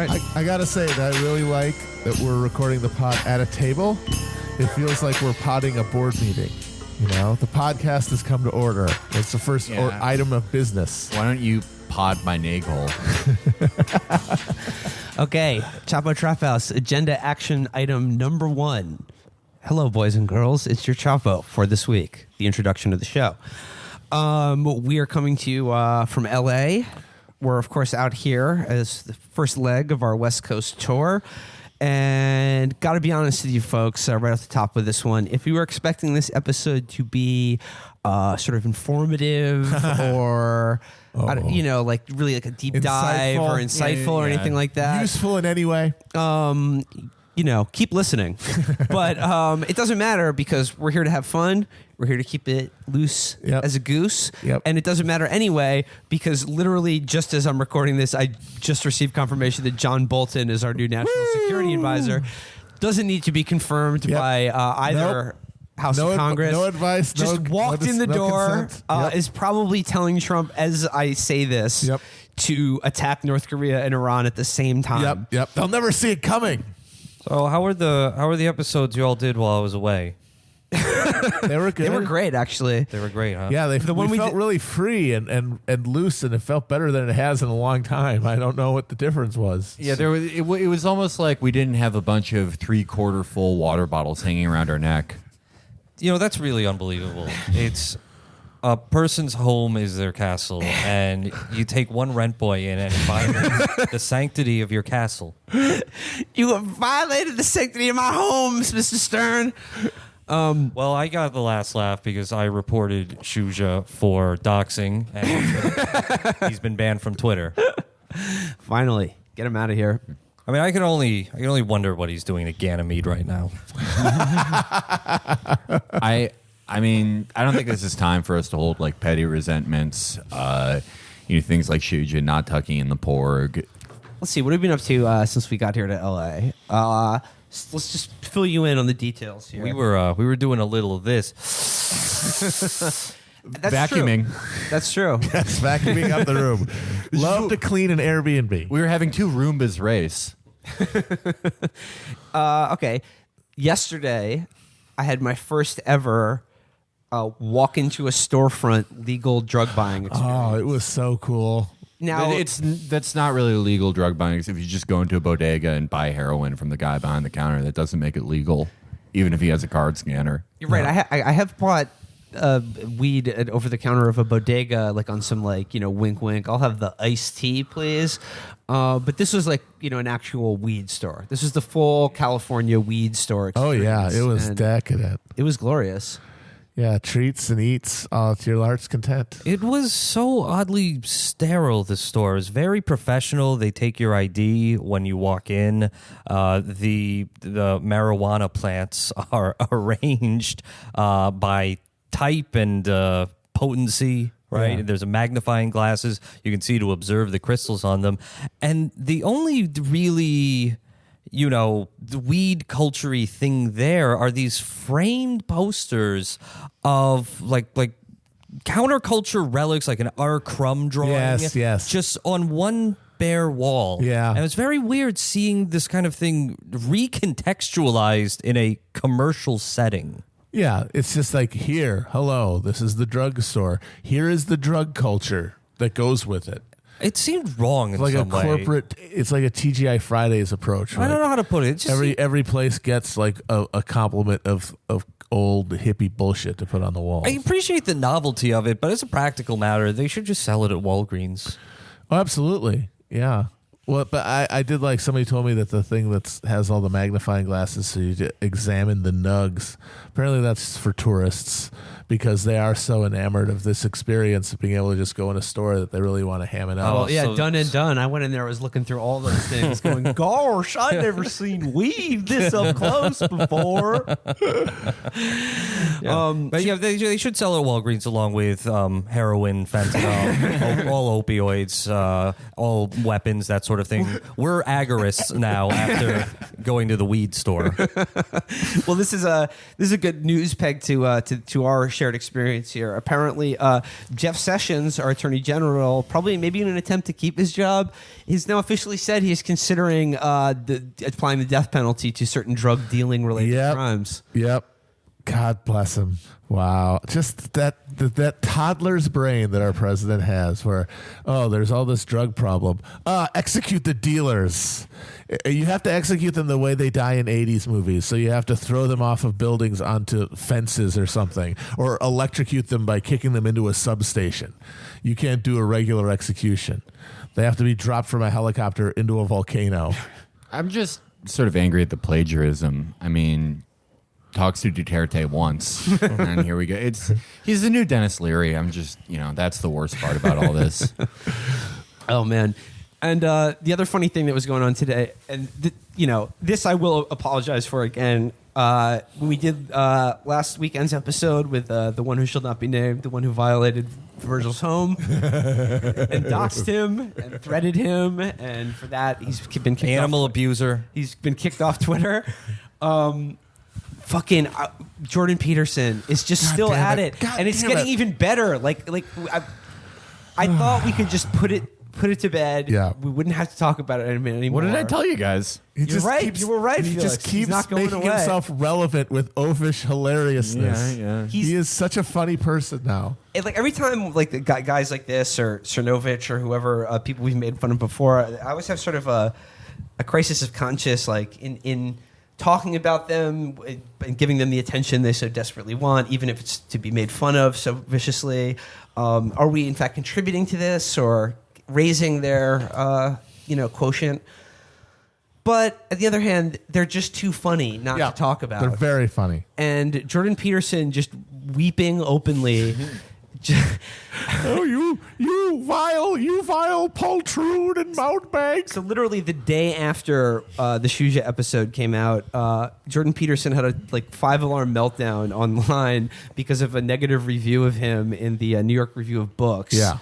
right. I gotta say that I really like that we're recording the pod at a table. It feels like we're podding a board meeting. You know, the podcast has come to order. It's the first item of business. Why don't you pod my nagle? Okay, Chapo Trap House, agenda action item number 1. Hello, boys and girls. It's your Chapo for this week, the introduction to the show. We are coming to you from L.A. We're, of course, out here as the first leg of our West Coast tour. And got to be honest with you folks, right off the top with this one, if you were expecting this episode to be sort of informative or, like really like a deep dive or insightful or anything like that. Useful in any way. Keep listening. But it doesn't matter because we're here to have fun. We're here to keep it loose as a goose. Yep. And it doesn't matter anyway because literally just as I'm recording this, I just received confirmation that John Bolton is our new national security advisor. Doesn't need to be confirmed by either House of Congress. No advice. Just walked in the door. Is probably telling Trump as I say this to attack North Korea and Iran at the same time. Yep. They'll never see it coming. So how were the episodes you all did while I was away? They were good. They were great, actually. They were great, huh? Yeah, we felt really free and loose, and it felt better than it has in a long time. I don't know what the difference was. Yeah, it was almost like we didn't have a bunch of 3/4 full water bottles hanging around our neck. That's really unbelievable. It's a person's home is their castle, and you take one rent boy in and violate the sanctity of your castle. You have violated the sanctity of my homes, Mr. Stern. Well, I got the last laugh because I reported Shuja for doxing, and he's been banned from Twitter. Finally, get him out of here. I mean, I can only wonder what he's doing to Ganymede right now. I mean, I don't think this is time for us to hold like petty resentments. Things like Shuja not tucking in the porg. Let's see, what have we been up to since we got here to LA? Let's just fill you in on the details here. We were doing a little of this. That's vacuuming. True. That's true. Yes, vacuuming up the room. Love to clean an Airbnb. We were having 2 Roombas race. Okay. Yesterday, I had my first ever walk into a storefront legal drug buying experience. Oh, it was so cool. Now That's not really legal drug buying. If you just go into a bodega and buy heroin from the guy behind the counter, that doesn't make it legal, even if he has a card scanner. You're right. I have bought weed over the counter of a bodega, like on some wink wink. I'll have the iced tea, please. But this was an actual weed store. This is the full California weed store experience. Oh yeah, it was decadent. It was glorious. Yeah, treats and eats to your heart's content. It was so oddly sterile, the store. It was very professional. They take your ID when you walk in. The marijuana plants are arranged by type and potency, right? Yeah. There's a magnifying glasses. You can see to observe the crystals on them. And the only really... the weed culture-y thing there are these framed posters of like counterculture relics, like an R. Crumb drawing. Yes. Just on one bare wall. Yeah. And it's very weird seeing this kind of thing recontextualized in a commercial setting. Yeah, it's just like, here, hello, this is the drug store. Here is the drug culture that goes with it. It seemed wrong in Like some a corporate, it's like a TGI Fridays approach. I don't know how to put it. It's just Every place gets like a compliment of old hippie bullshit to put on the wall. I appreciate the novelty of it, but as a practical matter, they should just sell it at Walgreens. Oh, absolutely. Yeah. Well, but I did like somebody told me that the thing that has all the magnifying glasses so you examine the nugs. Apparently that's for tourists because they are so enamored of this experience of being able to just go in a store that they really want to ham it up. Oh, yeah, done and done. I went in there, I was looking through all those things going, gosh, I've never seen weed this up close before. But yeah, they should sell it at Walgreens along with heroin, fentanyl, all opioids, all weapons, that sort of thing. We're agorists now after going to the weed store. Well, this is a good news peg to our shared experience here. Apparently, Jeff Sessions, our Attorney General, probably maybe in an attempt to keep his job, he's now officially said he's considering applying the death penalty to certain drug dealing related crimes. Yep. God bless him. Wow. Just that toddler's brain that our president has where, there's all this drug problem. Execute the dealers. You have to execute them the way they die in 80s movies. So you have to throw them off of buildings onto fences or something, or electrocute them by kicking them into a substation. You can't do a regular execution. They have to be dropped from a helicopter into a volcano. I'm just sort of angry at the plagiarism. I mean, talks to Duterte once, and here we go. He's the new Dennis Leary. I'm just, that's the worst part about all this. Oh, man. And the other funny thing that was going on today, and this I will apologize for again. When we did last weekend's episode with the one who shall not be named, the one who violated Virgil's home and doxed him and threatened him, and for that he's been kicked Animal abuser. He's been kicked off Twitter. Fucking Jordan Peterson is just still at it, and it's getting even better. I thought we could just put it to bed. Yeah, we wouldn't have to talk about it anymore. What did I tell you guys? You're right. You were right. He Felix. just keeps not going making away. himself relevant with oafish hilariousness. Yeah. He is such a funny person now. Like every time, like the guys like this or Cernovich or whoever people we've made fun of before, I always have sort of a crisis of conscience, like in talking about them and giving them the attention they so desperately want, even if it's to be made fun of so viciously. Are we in fact contributing to this or raising their quotient? But at the other hand, they're just too funny not to talk about. They're very funny. And Jordan Peterson just weeping openly. You vile poltroon and mountebank. So literally the day after the Shuja episode came out, Jordan Peterson had a 5-alarm meltdown online because of a negative review of him in the New York Review of Books. Yeah.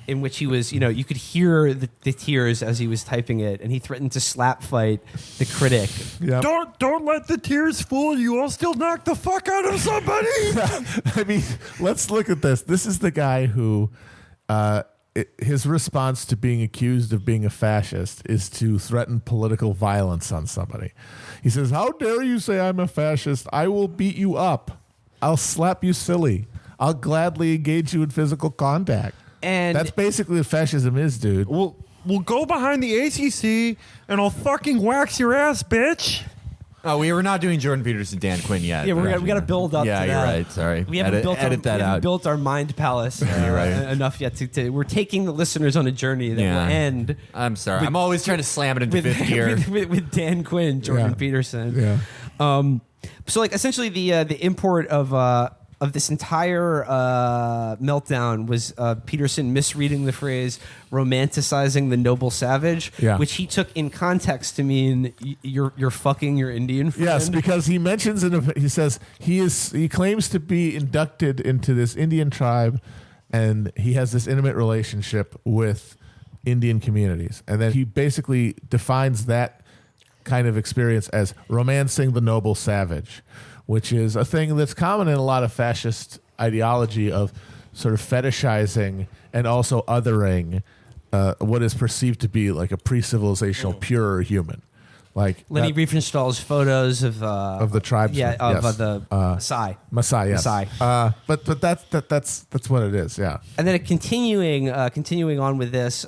In which he was, you could hear the tears as he was typing it, and he threatened to slap fight the critic. Yep. Don't let the tears fool you. I'll still knock the fuck out of somebody. I mean, let's look at this. This is the guy who, his response to being accused of being a fascist is to threaten political violence on somebody. He says, "How dare you say I'm a fascist? I will beat you up. I'll slap you silly. I'll gladly engage you in physical contact." And that's basically what fascism is, dude. We'll go behind the ACC and I'll fucking wax your ass, bitch. Oh, we were not doing Jordan Peterson, Dan Quinn yet. Yeah, we got to build up. Yeah, to you're that. right. Sorry, we haven't built our mind palace you're right. enough yet to. We're taking the listeners on a journey that will end. I'm sorry. I'm always trying to slam it into fifth gear with Dan Quinn, Jordan Peterson. Yeah. So essentially the import of this entire meltdown was Peterson misreading the phrase "romanticizing the noble savage," which he took in context to mean you're fucking your Indian friend. Yes, because he mentions he says he claims to be inducted into this Indian tribe, and he has this intimate relationship with Indian communities, and then he basically defines that kind of experience as romancing the noble savage, which is a thing that's common in a lot of fascist ideology of sort of fetishizing and also othering what is perceived to be like a pre-civilizational pure human. Like Lenny Riefenstahl's photos of the tribes, the Maasai. Maasai, yes. Maasai. But that's what it is, yeah. And then continuing on with this,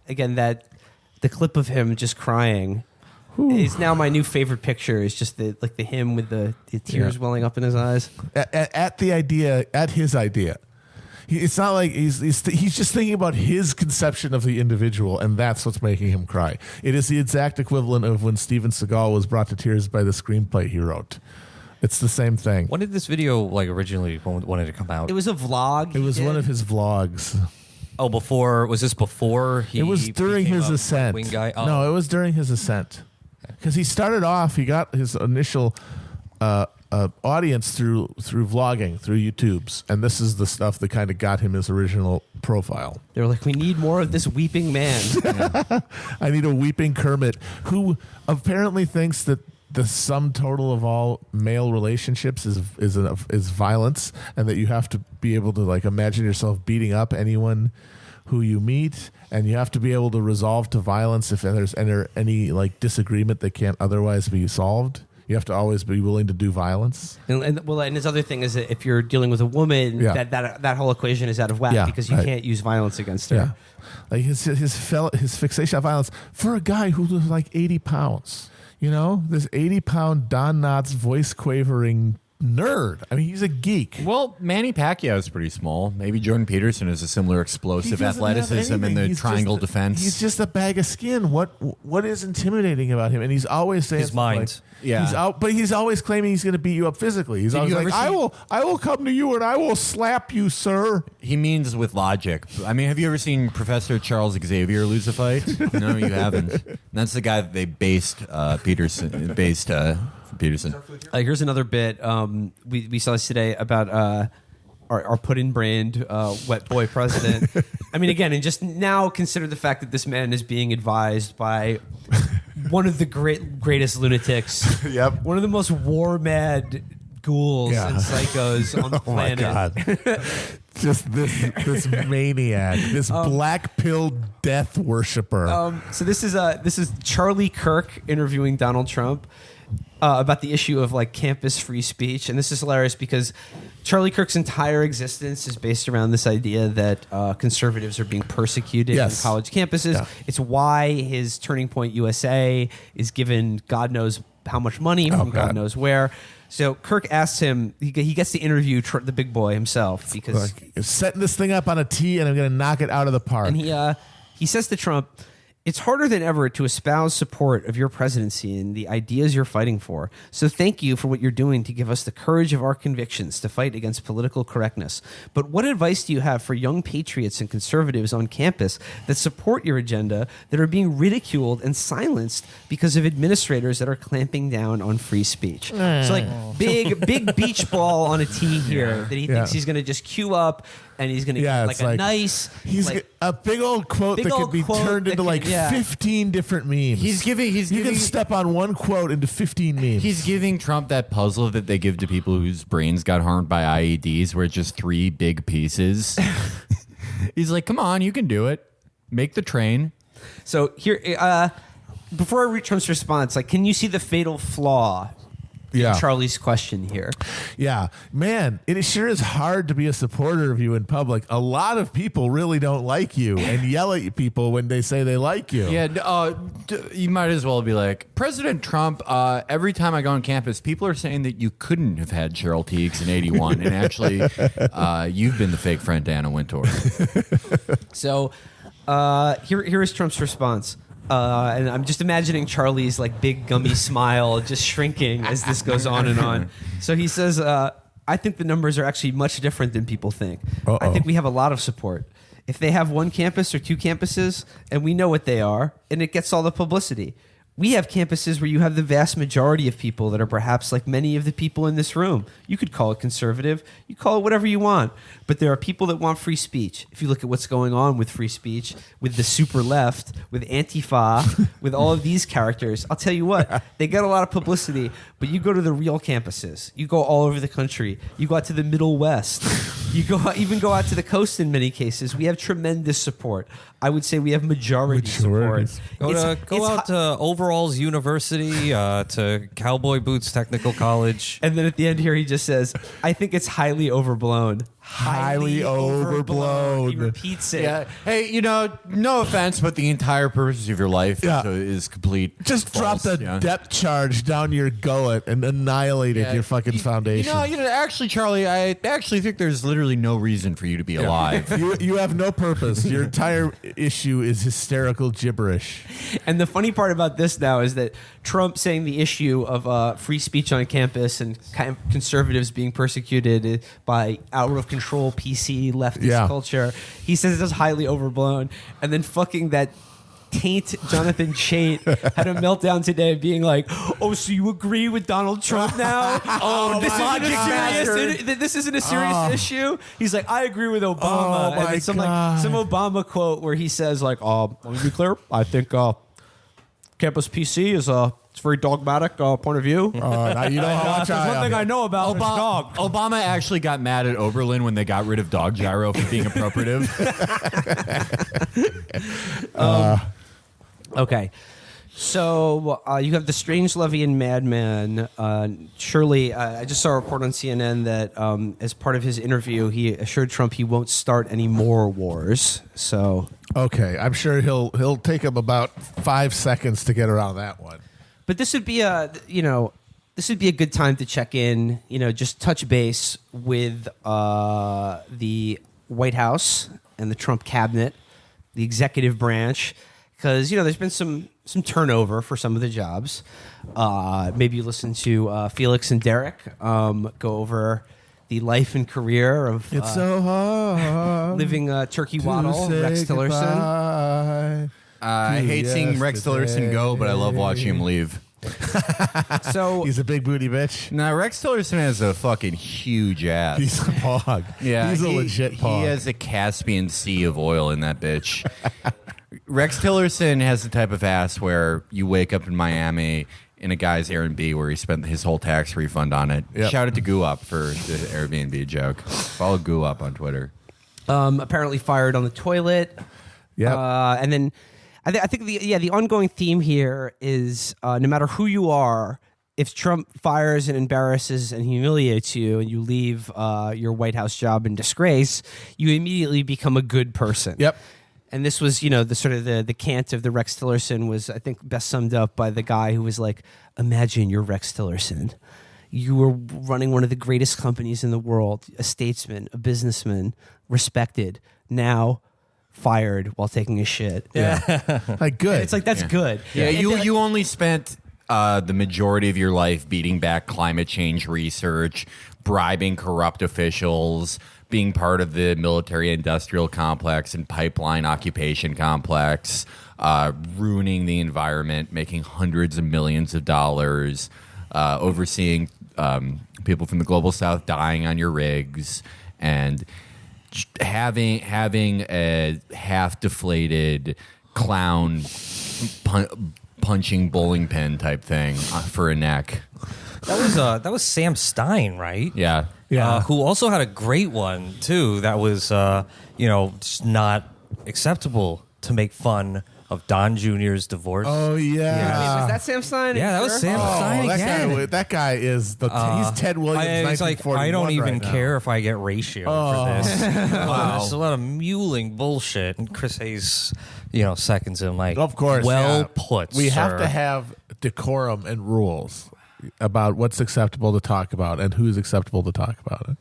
again, that the clip of him just crying. It's now my new favorite picture. It's just the him with the tears welling up in his eyes. At his idea. It's not like he's just thinking about his conception of the individual, and that's what's making him cry. It is the exact equivalent of when Steven Seagal was brought to tears by the screenplay he wrote. It's the same thing. When did this video originally wanted to come out? It was a vlog. It was one of his vlogs. Oh, was this before he? It was during his ascent. Wing guy? Oh. No, it was during his ascent. Because he started off, he got his initial audience through vlogging, through YouTubes, and this is the stuff that kind of got him his original profile. They were like, we need more of this weeping man. I need a weeping Kermit who apparently thinks that the sum total of all male relationships is violence, and that you have to be able to like imagine yourself beating up anyone who you meet, and you have to be able to resolve to violence if there's any like disagreement that can't otherwise be solved. You have to always be willing to do violence. And his other thing is that if you're dealing with a woman, that whole equation is out of whack because you can't use violence against her. Yeah. Like his fixation on violence for a guy who was like 80 pounds. You know, this 80-pound Don Knotts voice quavering nerd. I mean, he's a geek. Well, Manny Pacquiao is pretty small. Maybe Jordan Peterson is a similar explosive athleticism in the triangle defense. He's just a bag of skin. What is intimidating about him? And he's always saying his mind. But he's always claiming he's going to beat you up physically. He's always like, I will come to you and I will slap you, sir. He means with logic. I mean, have you ever seen Professor Charles Xavier lose a fight? No, you haven't. That's the guy that they based Peterson. Here's another bit. We saw this today about our put-in brand wet boy president. I mean, again, and just now consider the fact that this man is being advised by one of the greatest lunatics. Yep. One of the most war-mad ghouls and psychos on the planet. Oh my God. Just this maniac, this black-pilled death worshiper. So this is Charlie Kirk interviewing Donald Trump about the issue of like campus free speech, and this is hilarious because Charlie Kirk's entire existence is based around this idea that conservatives are being persecuted on college campuses. Yeah. It's why his Turning Point USA is given God knows how much money from God knows where. So Kirk asks him, he gets to interview the big boy himself because you're setting this thing up on a tee and I'm going to knock it out of the park. And he says to Trump, "It's harder than ever to espouse support of your presidency and the ideas you're fighting for. So thank you for what you're doing to give us the courage of our convictions to fight against political correctness. But what advice do you have for young patriots and conservatives on campus that support your agenda that are being ridiculed and silenced because of administrators that are clamping down on free speech?" So like big beach ball on a tee here that he thinks he's going to just cue up. And he's going to get like a nice... He's a big old quote that could be turned into 15 different memes. You can step on one quote into 15 memes. He's giving Trump that puzzle that they give to people whose brains got harmed by IEDs where it's just 3 big pieces. He's like, come on, you can do it. Make the train. So here, before I read Trump's response, like, can you see the fatal flaw in Charlie's question here? Yeah, man, it sure is hard to be a supporter of you in public. A lot of people really don't like you and yell at people when they say they like you. Yeah, you might as well be like, President Trump, every time I go on campus, people are saying that you couldn't have had Cheryl Tiegs in 81, and actually, you've been the fake friend to Anna Wintour. So here is Trump's response. And I'm just imagining Charlie's like big gummy smile just shrinking as this goes on and on. So he says, I think the numbers are actually much different than people think. I think we have a lot of support. If they have 1 campus or 2 campuses, and we know what they are, and it gets all the publicity. We have campuses where you have the vast majority of people that are perhaps like many of the people in this room. You could call it conservative. You call it whatever you want. But there are people that want free speech. If you look at what's going on with free speech, with the super left, with Antifa, with all of these characters, I'll tell you what, they get a lot of publicity. But you go to the real campuses. You go all over the country. You go out to the Middle West. You even go out to the coast in many cases. We have tremendous support. I would say we have majority support. Go out to Overalls University, to Cowboy Boots Technical College. And then at the end here, he just says, I think it's highly overblown. Highly overblown. He repeats it. Yeah. Hey, no offense, but the entire purpose of your life is complete. Just false. drop the depth charge down your gullet and annihilated your fucking foundation. Actually, Charlie, I actually think there's literally no reason for you to be alive. You have no purpose. Your entire issue is hysterical gibberish. And the funny part about this now is that Trump saying the issue of free speech on campus and conservatives being persecuted by out of control PC leftist culture, he says it's highly overblown. And then fucking that taint Jonathan Chait had a meltdown today being like, oh, so you agree with Donald Trump now? This isn't a serious issue. He's like, I agree with Obama. And then some Obama quote where he says like, let me be clear, I think campus PC is it's a very dogmatic point of view. Now you know how much There's one thing I know about it's dog. Obama actually got mad at Oberlin when they got rid of dog gyro for being appropriative. Okay. So you have the Strange-Levian madman. Shirley, I just saw a report on CNN that as part of his interview, he assured Trump he won't start any more wars. So Okay, I'm sure he'll take him about 5 seconds to get around that one. but this would be a good time to check in, just touch base with the White House and the Trump cabinet, the executive branch, because there's been some turnover for some of the jobs. Maybe you listen to Felix and Derek go over the life and career of It's so hard living Turkey to Waddle, say Rex Tillerson. goodbye. I hate seeing Rex Tillerson go, but I love watching him leave. So He's a big booty bitch. Now, Rex Tillerson has a fucking huge ass. He's a pog. Yeah, he's a legit pog. He has a Caspian Sea of oil in that bitch. Rex Tillerson has the type of ass where you wake up in Miami in a guy's Airbnb where he spent his whole tax refund on it. Yep. Shout out to Goo Up for the Airbnb joke. Follow Goo Up on Twitter. apparently fired on the toilet. Yep. And then I think the ongoing theme here is no matter who you are, if Trump fires and embarrasses and humiliates you and you leave your White House job in disgrace, you immediately become a good person. Yep. And this was, the sort of the cant of the Rex Tillerson was, I think, best summed up by the guy who was like, imagine you're Rex Tillerson. You were running one of the greatest companies in the world, a statesman, a businessman, respected, now fired while taking a shit. Yeah. Like, good. It's like, that's good. Yeah, And you only spent the majority of your life beating back climate change research, bribing corrupt officials, being part of the military-industrial complex and pipeline occupation complex, ruining the environment, making hundreds of millions of dollars, overseeing people from the global south dying on your rigs, and having a half-deflated clown punching bowling pin type thing for a neck. That was Sam Stein, right? Yeah. Yeah. Who also had a great one too. That was just not acceptable to make fun of Don Jr.'s divorce. Oh, yeah. was that Sam Stein? Yeah, that was Sam Stein again. That guy is he's Ted Williams. It's like, I don't even care if I get ratio for this. There's a lot of mewling bullshit, and Chris Hayes, seconds him like, Of course. well yeah. put. We sir. have to have decorum and rules about what's acceptable to talk about and who's acceptable to talk about it.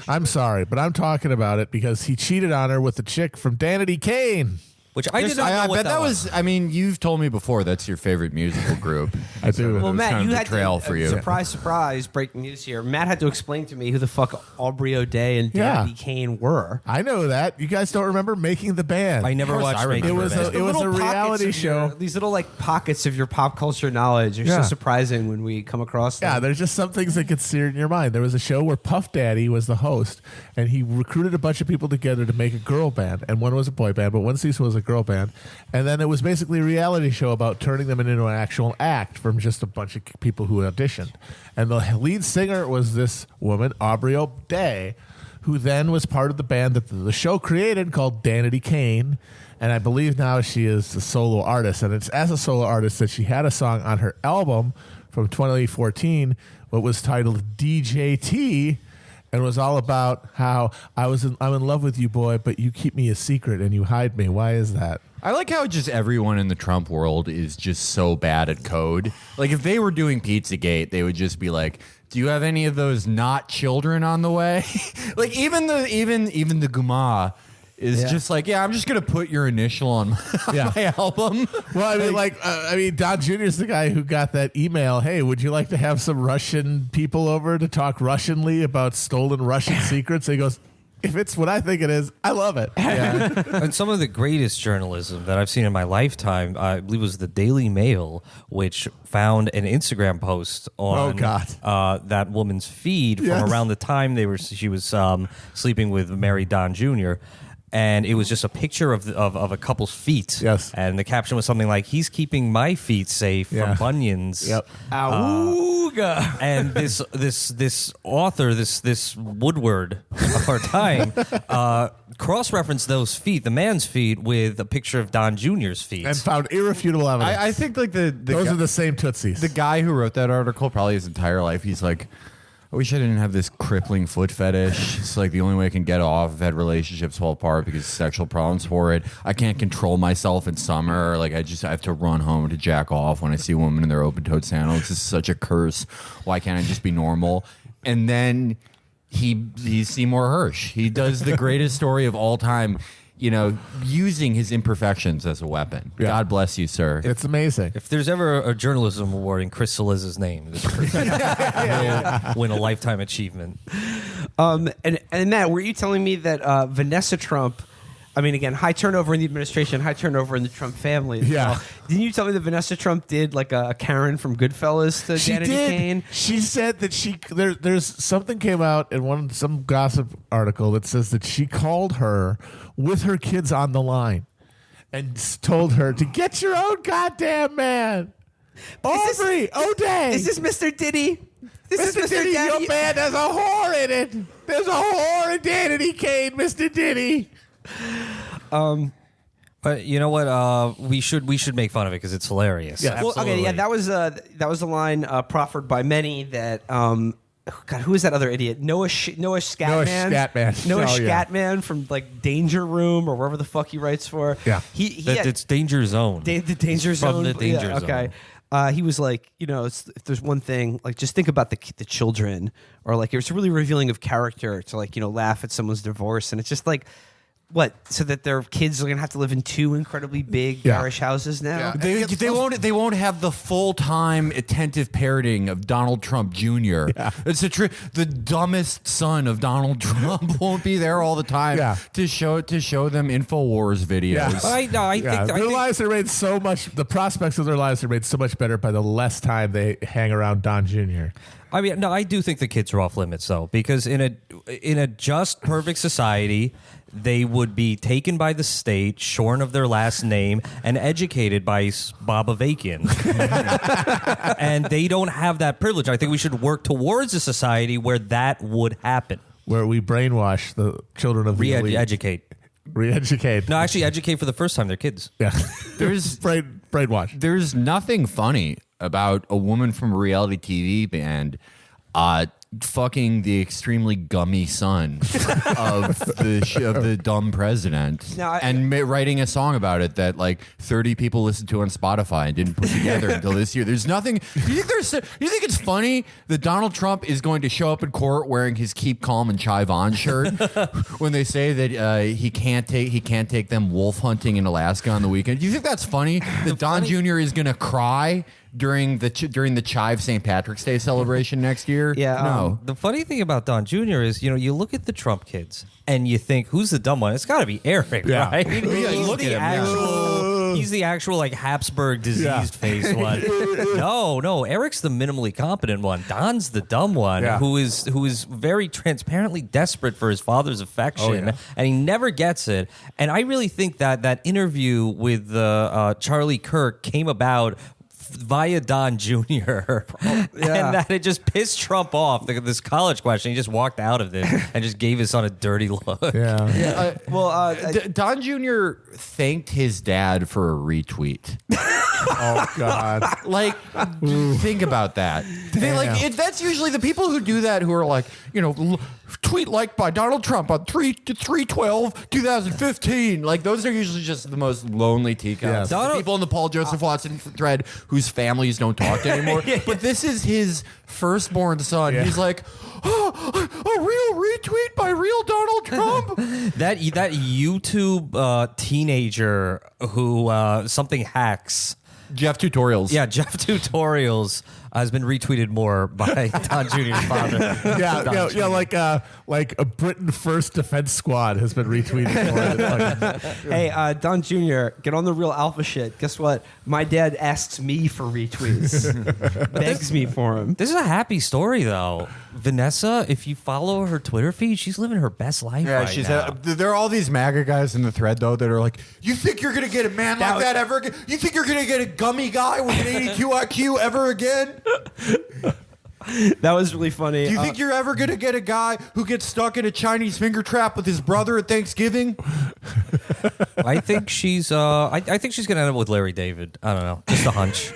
I'm sorry, but I'm talking about it because he cheated on her with the chick from Danity Kane. Which I did not know I what bet that was. I mean, you've told me before that's your favorite musical group. I do. Well, Matt, kind you of had betrayal to, for you. Surprise, breaking news here. Matt had to explain to me who the fuck Aubrey O'Day and Yeah. Danny Kane were. I know that. You guys don't remember Making the Band. I never watched. remember Making It was the a- Band. it was Little pockets reality of your- show. These little pockets of your pop culture knowledge are Yeah. so surprising when we come across them. Yeah, there's just some things that get seared in your mind. There was a show where Puff Daddy was the host, and he recruited a bunch of people together to make a girl band, and one was a boy band, but one season was a girl band, and then it was basically a reality show about turning them into an actual act from just a bunch of people who auditioned. And the lead singer was this woman, Aubrey ODay, who then was part of the band that the show created called Danity Kane. And I believe now she is a solo artist. And it's as a solo artist that she had a song on her album from 2014, what was titled DJT, and was all about how I'm in love with you, boy, but you keep me a secret and you hide me. Why is that? I like how just everyone in the Trump world is just so bad at code. Like if they were doing Pizzagate, they would just be like, "Do you have any of those not children on the way?" Like even the Guma is just like, "Yeah, I'm just gonna put your initial on my album." Well, I mean, Don Jr. is the guy who got that email. Hey, would you like to have some Russian people over to talk Russianly about stolen Russian secrets? And he goes, if it's what I think it is, I love it. Yeah. And some of the greatest journalism that I've seen in my lifetime, I believe, was the Daily Mail, which found an Instagram post on that woman's feed from Yes. around the time she was sleeping with Mary Don Jr. and it was just a picture of a couple's feet. Yes. And the caption was something like, "He's keeping my feet safe from bunions." Yep. Awooga. And this author, this Woodward of our time, cross-referenced those feet, the man's feet, with a picture of Don Jr.'s feet. And found irrefutable evidence. I think like those are the same Tootsies. the guy who wrote that article, probably his entire life, he's like, I wish I didn't have this crippling foot fetish. It's like the only way I can get off. I've had relationships fall apart because of sexual problems for it. I can't control myself in summer. Like I have to run home to jack off when I see women in their open-toed sandals. This is such a curse. Why can't I just be normal? And then he's Seymour Hersh. He does the greatest story of all time, you know, using his imperfections as a weapon. Yeah. God bless you, sir. It's amazing. If there's ever a journalism award in Chris Cillizza's name, this person will win a lifetime achievement. And Matt, were you telling me that Vanessa Trump, I mean, again, high turnover in the administration, high turnover in the Trump family as Yeah. well. Didn't you tell me that Vanessa Trump did like a Karen from Goodfellas to She Danity did. Kane? She said that there's something came out in some gossip article that says that she called her with her kids on the line and told her to get your own goddamn man. Aubrey ODay. Is this Mr. Diddy? This Mr. is Mr. Diddy, Daddy. your man, there's a whore in it. There's a whore in Danity Kane, Mr. Diddy. But you know what? We should make fun of it because it's hilarious. Yeah. Well, okay, yeah, that was a line proffered by many that. God, who is that other idiot? Noah Scatman. Noah Scatman. Noah Oh, yeah. Scatman from like Danger Room or wherever the fuck he writes for. Yeah. It's Danger Zone. the Danger Zone. From the Danger Yeah, okay. He was like, you know, if there's one thing, like just think about the children, or like it's really revealing of character to like, you know, laugh at someone's divorce, and it's just like, what? So that their kids are gonna have to live in two incredibly big garish houses now. Yeah. They won't have the full-time attentive parroting of Donald Trump Jr. Yeah. It's the dumbest son of Donald Trump won't be there all the time to show them InfoWars videos. Yeah. I think their lives are made so much. The prospects of their lives are made so much better by the less time they hang around Don Jr. I mean, no, I do think the kids are off limits though, because in a just perfect society, they would be taken by the state, shorn of their last name, and educated by Bob Avakian. And they don't have that privilege. I think we should work towards a society where that would happen. Where we brainwash the children of the elite. Re-educate. Re-educate. No, actually educate for the first time. They're kids. Yeah. There's brainwash. There's nothing funny about a woman from a reality TV band fucking the extremely gummy son of the dumb president, Now, writing a song about it that like 30 people listened to on Spotify and didn't put together until this year. There's nothing. Do you think it's funny that Donald Trump is going to show up in court wearing his "Keep Calm and Chive On" shirt when they say that he can't take them wolf hunting in Alaska on the weekend? Do you think that's funny that Don Jr. is going to cry during the Chive St. Patrick's Day celebration next year? Yeah, no. The funny thing about Don Jr. is, you know, you look at the Trump kids and you think, who's the dumb one? It's got to be Eric, Yeah. right? look at him, He's the actual like Habsburg diseased face one. No, Eric's the minimally competent one. Don's the dumb one who is very transparently desperate for his father's affection, and he never gets it. And I really think that interview with Charlie Kirk came about via Don Jr. And that it just pissed Trump off. This college question, he just walked out of it and just gave his son a dirty look. Don Jr. thanked his dad for a retweet. Oh God! Like, think about that. That's usually the people who do that who are like, you know, tweet liked by Donald Trump on 3/12/2015. Like, those are usually just the most lonely teacups. Yes. The people in the Paul Joseph Watson thread whose families don't talk anymore. But this is his firstborn son. Yeah. He's like, oh, a real retweet by real Donald Trump. That YouTube teenager who something hacks. Jeff Tutorials. Yeah, Jeff Tutorials has been retweeted more by Don Jr.'s father. Like a Britain First Defense Squad has been retweeted more than fucking. Hey, Don Jr., get on the real alpha shit. Guess what? My dad asks me for retweets, begs me for them. This is a happy story, though. Vanessa, if you follow her Twitter feed, she's living her best life right now. There are all these MAGA guys in the thread, though, that are like, you think you're going to get a man like that ever again? You think you're going to get a gummy guy with an 82 IQ ever again? That was really funny. Do you think you're ever going to get a guy who gets stuck in a Chinese finger trap with his brother at Thanksgiving? I think she's I think she's going to end up with Larry David. I don't know. Just a hunch.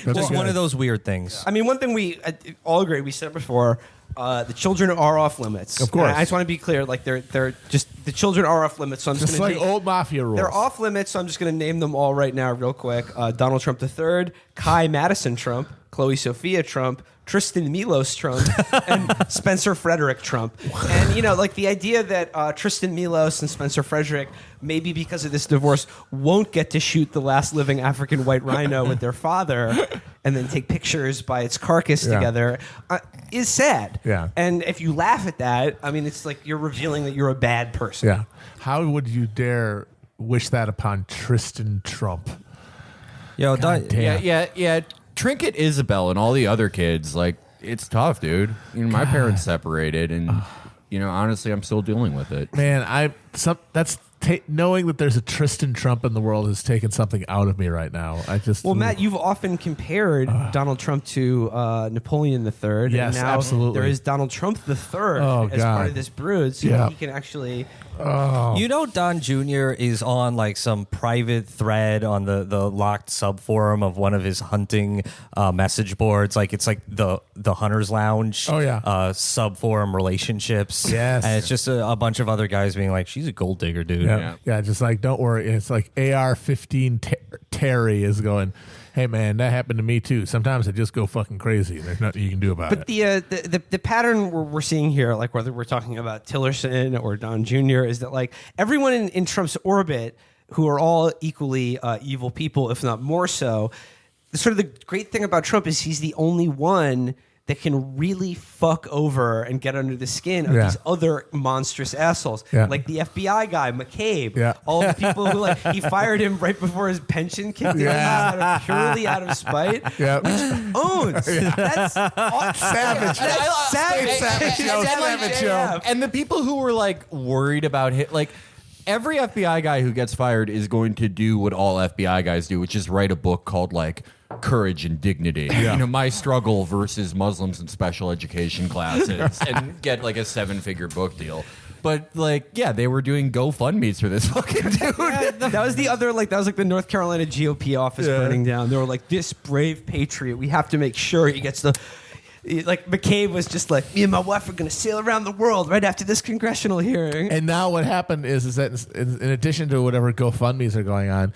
Just one of those weird things. I mean, one thing we all agree, we said it before, the children are off limits. Of course. And I just want to be clear, like they're just, the children are off limits. So I'm just Just gonna like old mafia rules. They're off limits, so I'm just going to name them all right now real quick. Donald Trump III, Kai Madison Trump, Chloe Sophia Trump, Tristan Milos Trump, and Spencer Frederick Trump. And, you know, like the idea that Tristan Milos and Spencer Frederick, maybe because of this divorce, won't get to shoot the last living African white rhino with their father and then take pictures by its carcass together is sad. Yeah. And if you laugh at that, I mean, it's like you're revealing that you're a bad person. Yeah. How would you dare wish that upon Tristan Trump? Yo, damn. Yeah. Trinket Isabel and all the other kids, like, it's tough, dude. You know, my parents separated, and, you know, honestly, I'm still dealing with it. Man, knowing that there's a Tristan Trump in the world has taken something out of me right now. Well, Matt, you've often compared Donald Trump to Napoleon III. Yes, and now absolutely. There is Donald Trump III Oh, as God. part of this brood, so he can actually... You know, Don Jr. is on like some private thread on the locked sub forum of one of his hunting message boards. Like it's like the Hunter's Lounge. Oh, yeah. Sub forum relationships. Yes. And it's just a bunch of other guys being like, she's a gold digger, dude. Yeah, just like, don't worry. It's like AR-15 Terry is going, hey, man, that happened to me, too. Sometimes I just go fucking crazy. There's nothing you can do about it. But the pattern we're seeing here, like whether we're talking about Tillerson or Don Jr., is that like everyone in Trump's orbit, who are all equally evil people, if not more so, the great thing about Trump is he's the only one that can really fuck over and get under the skin of these other monstrous assholes. Like the FBI guy, McCabe. All the people who, like, he fired him right before his pension kicked in, purely out of spite. Which owns. That's savage. Savage Joe. And the people who were, like, worried about him, like, every FBI guy who gets fired is going to do what all FBI guys do, which is write a book called, like, Courage and Dignity. You know, my struggle versus Muslims in special education classes, and get like a 7-figure book deal. But like, yeah, they were doing GoFundMes for this fucking dude. That was the other, like, that was like the North Carolina GOP office burning down. They were like, this brave patriot, we have to make sure he gets the... Like, McCabe was just like, me and my wife are going to sail around the world right after this congressional hearing. And now what happened is that in addition to whatever GoFundMes are going on,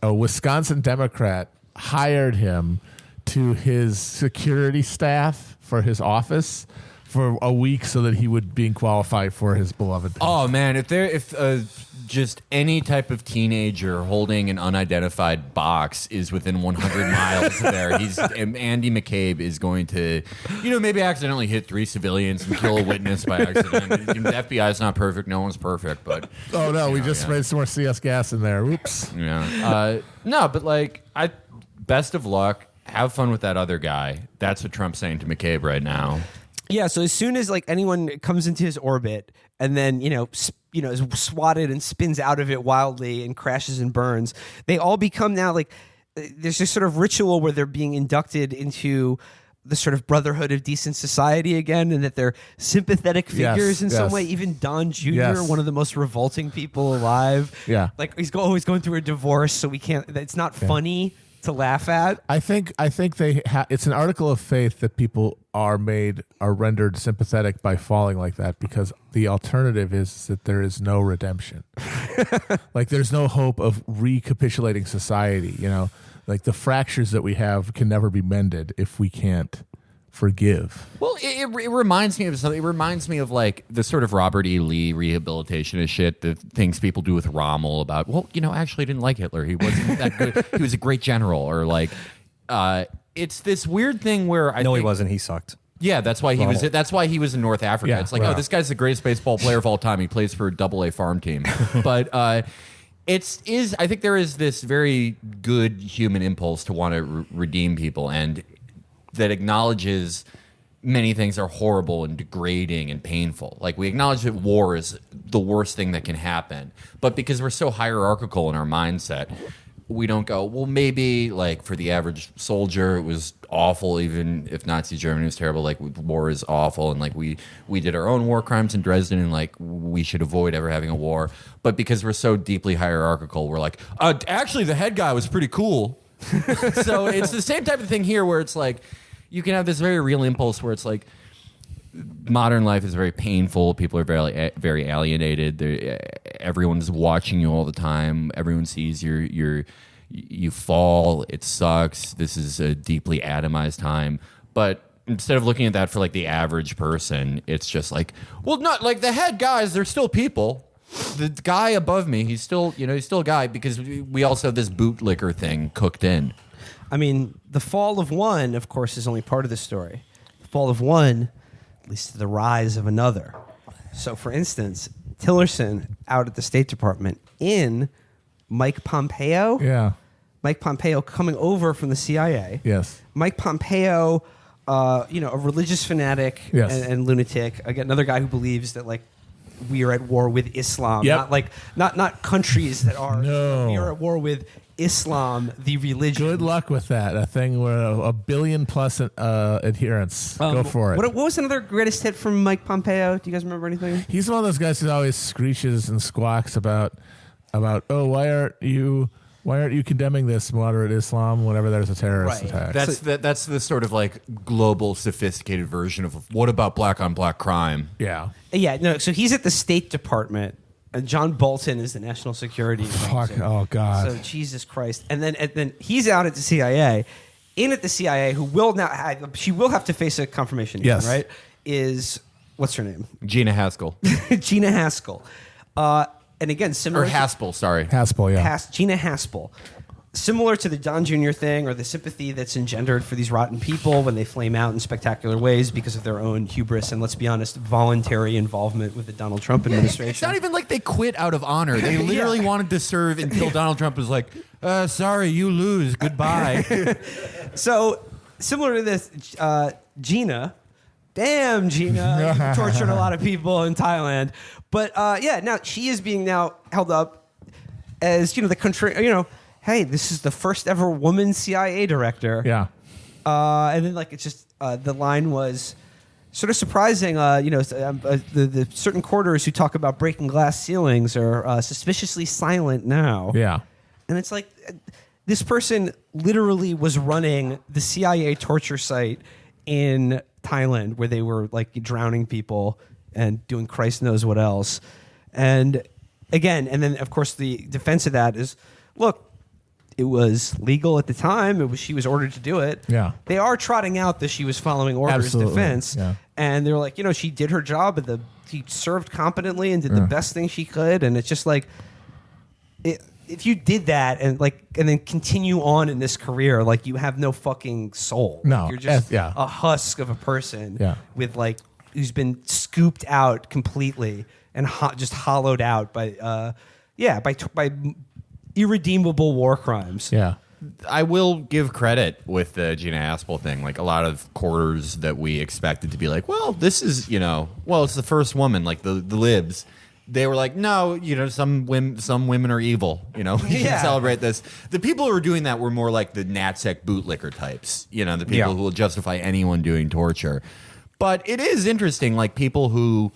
a Wisconsin Democrat hired him to his security staff for his office for a week so that he would be qualified for his beloved pension. Oh man, if just any type of teenager holding an unidentified box is within 100 miles of there, Andy McCabe is going to, you know, maybe accidentally hit 3 civilians and kill a witness by accident. The FBI is not perfect. No one's perfect, but oh no, we just sprayed some more CS gas in there. Oops. Yeah. No, but like, best of luck. Have fun with that other guy. That's what Trump's saying to McCabe right now. Yeah, so as soon as like anyone comes into his orbit and then, is swatted and spins out of it wildly and crashes and burns, they all become now like, there's this sort of ritual where they're being inducted into the sort of brotherhood of decent society again, and that they're sympathetic figures in some way. Even Don Jr., one of the most revolting people alive. Yeah. Like he's always going through a divorce, so it's not funny to laugh at. I think it's an article of faith that people are rendered sympathetic by falling like that, because the alternative is that there is no redemption. Like there's no hope of recapitulating society, you know? Like the fractures that we have can never be mended if we can't forgive. Well, it reminds me of something. It reminds me of like the sort of Robert E. Lee rehabilitationist shit, the things people do with Rommel about, well, you know, actually I didn't like Hitler. He wasn't that good. He was a great general. Or like, it's this weird thing where I No, think, he wasn't. He sucked. Yeah, that's why he was. That's why he was in North Africa. Yeah, It's like, right. oh, this guy's the greatest baseball player of all time. He plays for a AA farm team. But I think there is this very good human impulse to want to redeem people, and that acknowledges many things are horrible and degrading and painful. Like, we acknowledge that war is the worst thing that can happen, but because we're so hierarchical in our mindset, we don't go, well, maybe like for the average soldier it was awful, even if Nazi Germany was terrible. Like, war is awful, and like we did our own war crimes in Dresden, and like we should avoid ever having a war. But because we're so deeply hierarchical, we're like, actually the head guy was pretty cool. So it's the same type of thing here, where it's like you can have this very real impulse where it's like modern life is very painful. People are very alienated. Everyone's watching you all the time. Everyone sees you fall. It sucks. This is a deeply atomized time. But instead of looking at that for like the average person, it's just like, well, not like the head guys. They're still people. The guy above me, he's still a guy, because we also have this bootlicker thing cooked in. I mean, the fall of one, of course, is only part of the story. The fall of one leads to the rise of another. So, for instance, Tillerson out at the State Department in Mike Pompeo. Yeah. Mike Pompeo coming over from the CIA. Yes. Mike Pompeo, a religious fanatic Yes. and lunatic. Again, another guy who believes that like we are at war with Islam. Yep. Not countries that are. No. We are at war with Islam, the religion. Good luck with that. A thing where a billion plus adherents. Go for it. What was another greatest hit from Mike Pompeo? Do you guys remember anything? He's one of those guys who always screeches and squawks about why aren't you condemning this moderate Islam whenever there's a terrorist Right. attack? That's the sort of like global sophisticated version of what about black on black crime? Yeah. Yeah, no. So he's at the State Department, and John Bolton is the national security Fuck. advisor. Oh God. So Jesus Christ, and then he's out at the CIA. In at the CIA, who will now she will have to face a confirmation. Yes. Right. Is what's her name? Gina Haspel. Gina Haspel. And again, similar Or Haspel, sorry. Haspel. Yeah. Gina Haspel. Similar to the Don Jr. thing, or the sympathy that's engendered for these rotten people when they flame out in spectacular ways because of their own hubris and, let's be honest, voluntary involvement with the Donald Trump administration. It's not even like they quit out of honor. They literally wanted to serve until Donald Trump was like, sorry, you lose. Goodbye. So, similar to this, Gina, damn Gina, you tortured a lot of people in Thailand. But now she is being now held up as, the country, hey, this is the first ever woman CIA director. Yeah. And then, it's just the line was sort of surprising. The certain quarters who talk about breaking glass ceilings are suspiciously silent now. Yeah. And it's like this person literally was running the CIA torture site in Thailand where they were like drowning people and doing Christ knows what else. And again, and then of course the defense of that is, look, it was legal at the time. She was ordered to do it. Yeah. They are trotting out that she was following orders. Absolutely. Defense. Yeah. And they're like, she did her job, and she served competently and did the best thing she could. And it's just like, if you did that and then continue on in this career, like, you have no fucking soul. No. Like, you're just Yeah. a husk of a person Yeah. with who's been scooped out completely and just hollowed out by irredeemable war crimes. Yeah. I will give credit with the Gina Haspel thing. Like, a lot of quarters that we expected to be like, well, this is, it's the first woman, like the libs. They were like, no, some women are evil. We can celebrate this. The people who were doing that were more like the NatSec bootlicker types. The people who will justify anyone doing torture. But it is interesting, like, people who,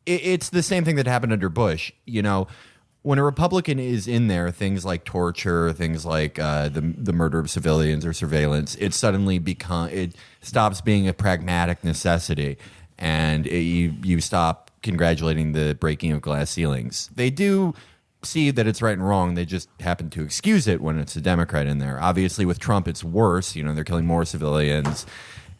it's the same thing that happened under Bush. When a Republican is in there, things like torture, things like the murder of civilians or surveillance, it stops being a pragmatic necessity, and you stop congratulating the breaking of glass ceilings. They do see that it's right and wrong. They just happen to excuse it when it's a Democrat in there. Obviously, with Trump, it's worse. They're killing more civilians.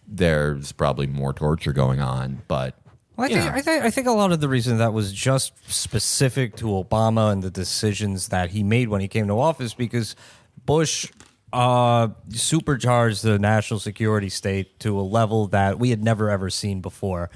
There's probably more torture going on, but. Well, I think a lot of the reason that was just specific to Obama and the decisions that he made when he came to office, because Bush supercharged the national security state to a level that we had never ever seen before.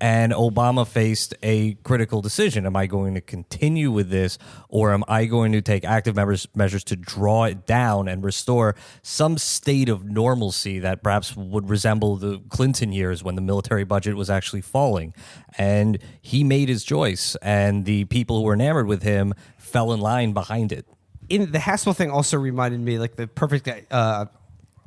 And Obama faced a critical decision. Am I going to continue with this, or am I going to take active measures to draw it down and restore some state of normalcy that perhaps would resemble the Clinton years when the military budget was actually falling? And he made his choice, and the people who were enamored with him fell in line behind it. In the Haspel thing also reminded me like the perfect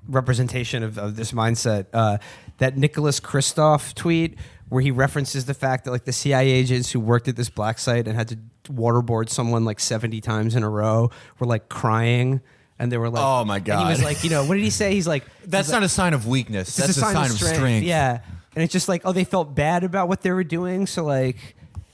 representation of this mindset. That Nicholas Kristof tweet where he references the fact that like the CIA agents who worked at this black site and had to waterboard someone like 70 times in a row were like crying. And they were like, oh my God. And he was like, what did he say? He's like, that's not a sign of weakness. That's a sign of strength. Yeah. And it's just like, they felt bad about what they were doing. So like,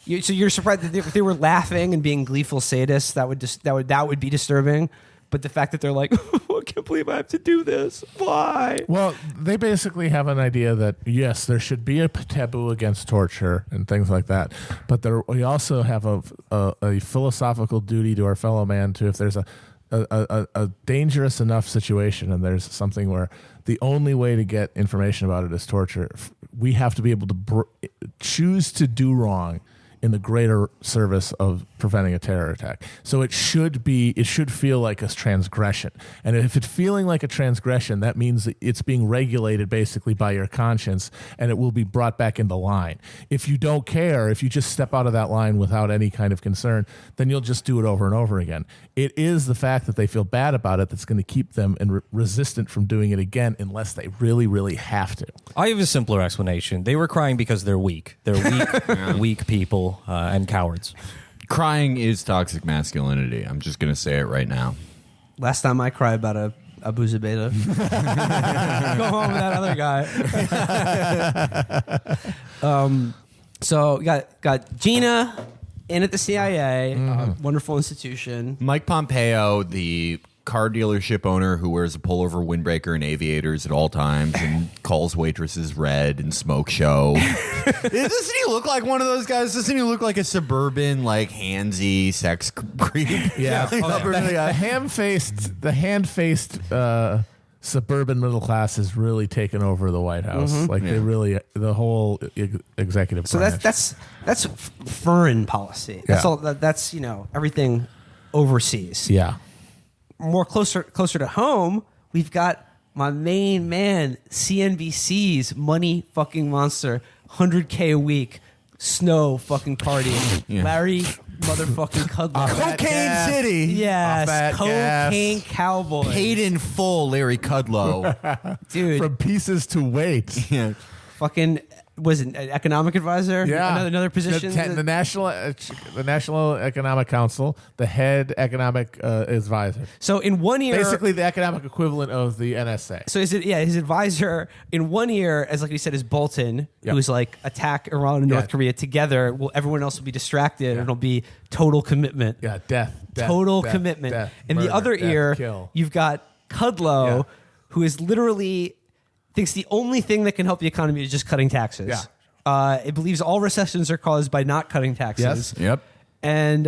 you're surprised that if they were laughing and being gleeful sadists, that would be disturbing. But the fact that they're like, I can't believe I have to do this. Why? Well, they basically have an idea that, yes, there should be a taboo against torture and things like that. But we also have a philosophical duty to our fellow man to, if there's a dangerous enough situation and there's something where the only way to get information about it is torture, we have to be able to choose to do wrong in the greater service of preventing a terror attack. So it should feel like a transgression. And if it's feeling like a transgression, that means that it's being regulated basically by your conscience, and it will be brought back into line. If you don't care, if you just step out of that line without any kind of concern, then you'll just do it over and over again. It is the fact that they feel bad about it that's going to keep them resistant from doing it again unless they really, really have to. I have a simpler explanation. They were crying because they're weak. They're weak people. And cowards. Crying is toxic masculinity. I'm just going to say it right now. Last time I cried about a Abu Zubaydah. Go home with that other guy. So we got Gina in at the CIA, wonderful institution. Mike Pompeo, the car dealership owner who wears a pullover, windbreaker, and aviators at all times and calls waitresses red and smoke show. Doesn't he look like one of those guys? Doesn't he look like a suburban, like, handsy sex creep? Yeah. The hand-faced suburban middle class has really taken over the White House. They really, the whole executive branch. So that's foreign policy. That's all. That's everything overseas. Yeah. More closer to home, we've got my main man, CNBC's money fucking monster, $100K a week, snow fucking party, Larry motherfucking Kudlow. Cocaine City. Yes, cocaine cowboy. Paid in full, Larry Kudlow. Dude. From pieces to weight. Yeah. Fucking, was it an economic advisor? Yeah. Another position? The National Economic Council, the head economic advisor. So in 1 year... Basically the economic equivalent of the NSA. So his advisor in 1 year, as like we said, is Bolton, who's like attack Iran and North Korea together. Well, everyone else will be distracted and it'll be total commitment. Yeah, death total commitment. Death, in murder, the other ear, kill. you've got Kudlow, who is literally... thinks the only thing that can help the economy is just cutting taxes. Yeah. It believes all recessions are caused by not cutting taxes. Yes. Yep. And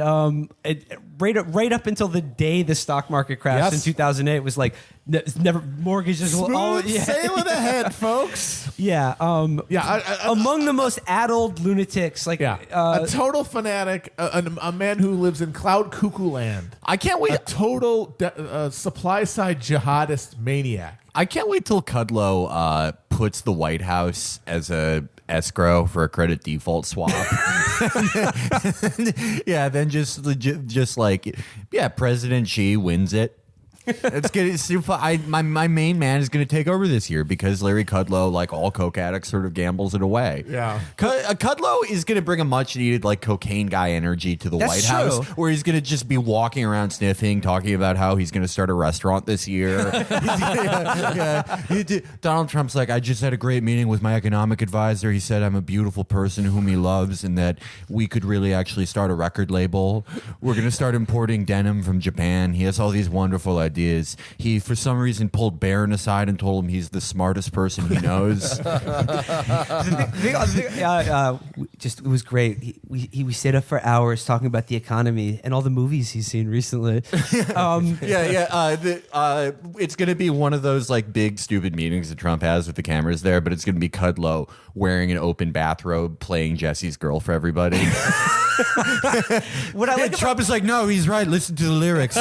right up until the day the stock market crashed in 2008 was like never mortgages will always sailing ahead, folks. Yeah. Among the most addled lunatics, like a total fanatic, a man who lives in cloud cuckoo land. I can't wait. A total supply side jihadist maniac. I can't wait till Kudlow puts the White House as a escrow for a credit default swap. Then just like President Xi wins it. It's good. My main man is going to take over this year because Larry Kudlow, like all coke addicts, sort of gambles it away. Yeah, Kudlow is going to bring a much needed like cocaine guy energy to the White House, where he's going to just be walking around sniffing, talking about how he's going to start a restaurant this year. Donald Trump's like, I just had a great meeting with my economic advisor. He said I'm a beautiful person whom he loves, and that we could really actually start a record label. We're going to start importing denim from Japan. He has all these wonderful ideas. ideas. He, for some reason, pulled Barron aside and told him he's the smartest person he knows. It was great. We stayed up for hours talking about the economy and all the movies he's seen recently. It's going to be one of those like big stupid meetings that Trump has with the cameras there, but it's going to be Kudlow wearing an open bathrobe playing Jesse's girl for everybody. What I like Trump is like, no, he's right. Listen to the lyrics.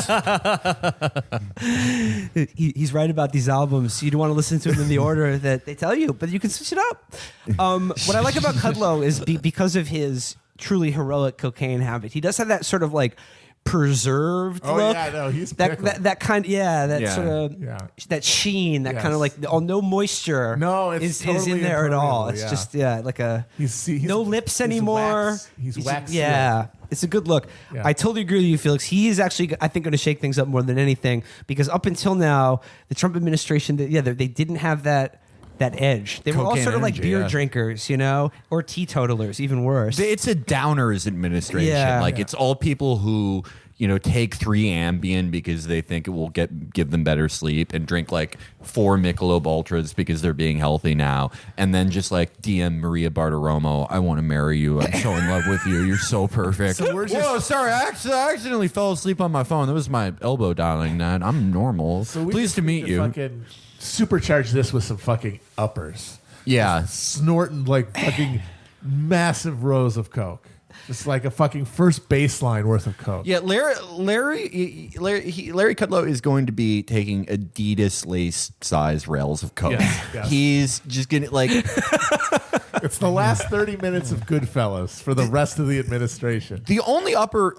He's right about these albums. You don't want to listen to them in the order that they tell you, but you can switch it up. What I like about Kudlow is because of his truly heroic cocaine habit, he does have that sort of like preserved look. Yeah, no, he's that kind sort of that sheen, that kind of like no moisture. No, it's is totally in there at all. It's impermeable, just like a he's no lips anymore. He's wax. Yeah. It's a good look. Yeah. I totally agree with you, Felix. He is actually, I think, going to shake things up more than anything, because up until now, the Trump administration, they didn't have that edge. They were all sort of like beer drinkers, or teetotalers, even worse. It's a downers administration. It's all people who take 3 Ambien because they think it will give them better sleep, and drink like 4 Michelob Ultras because they're being healthy now, and then just like DM Maria Bartiromo, I want to marry you. I'm so in love with you. You're so perfect. Whoa, sorry, I accidentally fell asleep on my phone. That was my elbow dialing that. I'm normal. Pleased to meet you. Fucking supercharge this with some fucking uppers. Yeah. Just snorting like fucking massive rows of coke. Just like a fucking first baseline worth of coke. Yeah, Larry Kudlow is going to be taking Adidas lace size rails of coke. Yes. He's just gonna like. It's the last 30 minutes of Goodfellas for the rest of the administration. The only other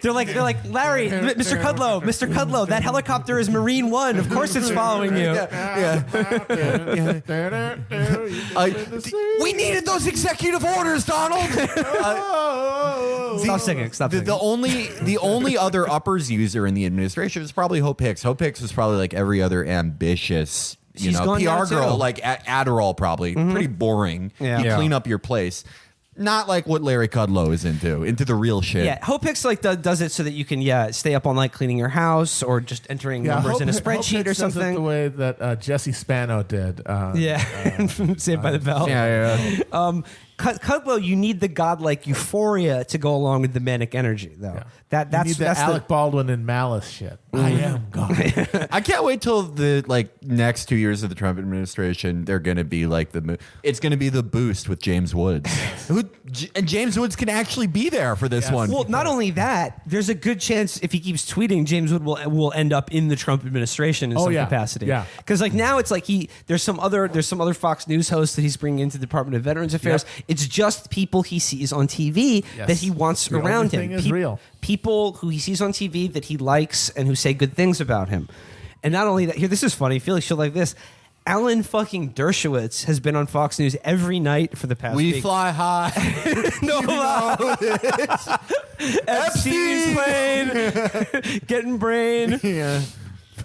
They're like Larry, Mr. Kudlow, that helicopter is Marine One. Of course, it's following you. We needed those executive orders, Donald. Stop singing. The only other uppers user in the administration is probably Hope Hicks. Hope Hicks was probably like every other ambitious, PR girl, like Adderall, probably pretty boring. Yeah. You clean up your place. Not like what Larry Kudlow is into the real shit. Yeah, Hope Hicks does it so that you can stay up all night cleaning your house or just entering numbers in a spreadsheet or something. Does it the way that Jesse Spano did. Saved by the Bell. Yeah. Kudlow, you need the godlike euphoria to go along with the manic energy, though. Yeah. That's the Alec Baldwin and Malice shit. I am God. I can't wait till the next 2 years of the Trump administration. They're going to be like it's going to be the Boost with James Woods. And James Woods can actually be there for this one. Well, not only that, there's a good chance if he keeps tweeting, James Wood will end up in the Trump administration in some capacity. Yeah. Because now it's like there's some other Fox News hosts that he's bringing into the Department of Veterans Affairs. Yep. It's just people he sees on TV that he wants around him. Is real. People who he sees on TV that he likes and who say good things about him. And not only that, here, this is funny. Felix, you'll like this. Alan fucking Dershowitz has been on Fox News every night for the past week. We fly high. No, Epstein's plane, getting brain. Yeah.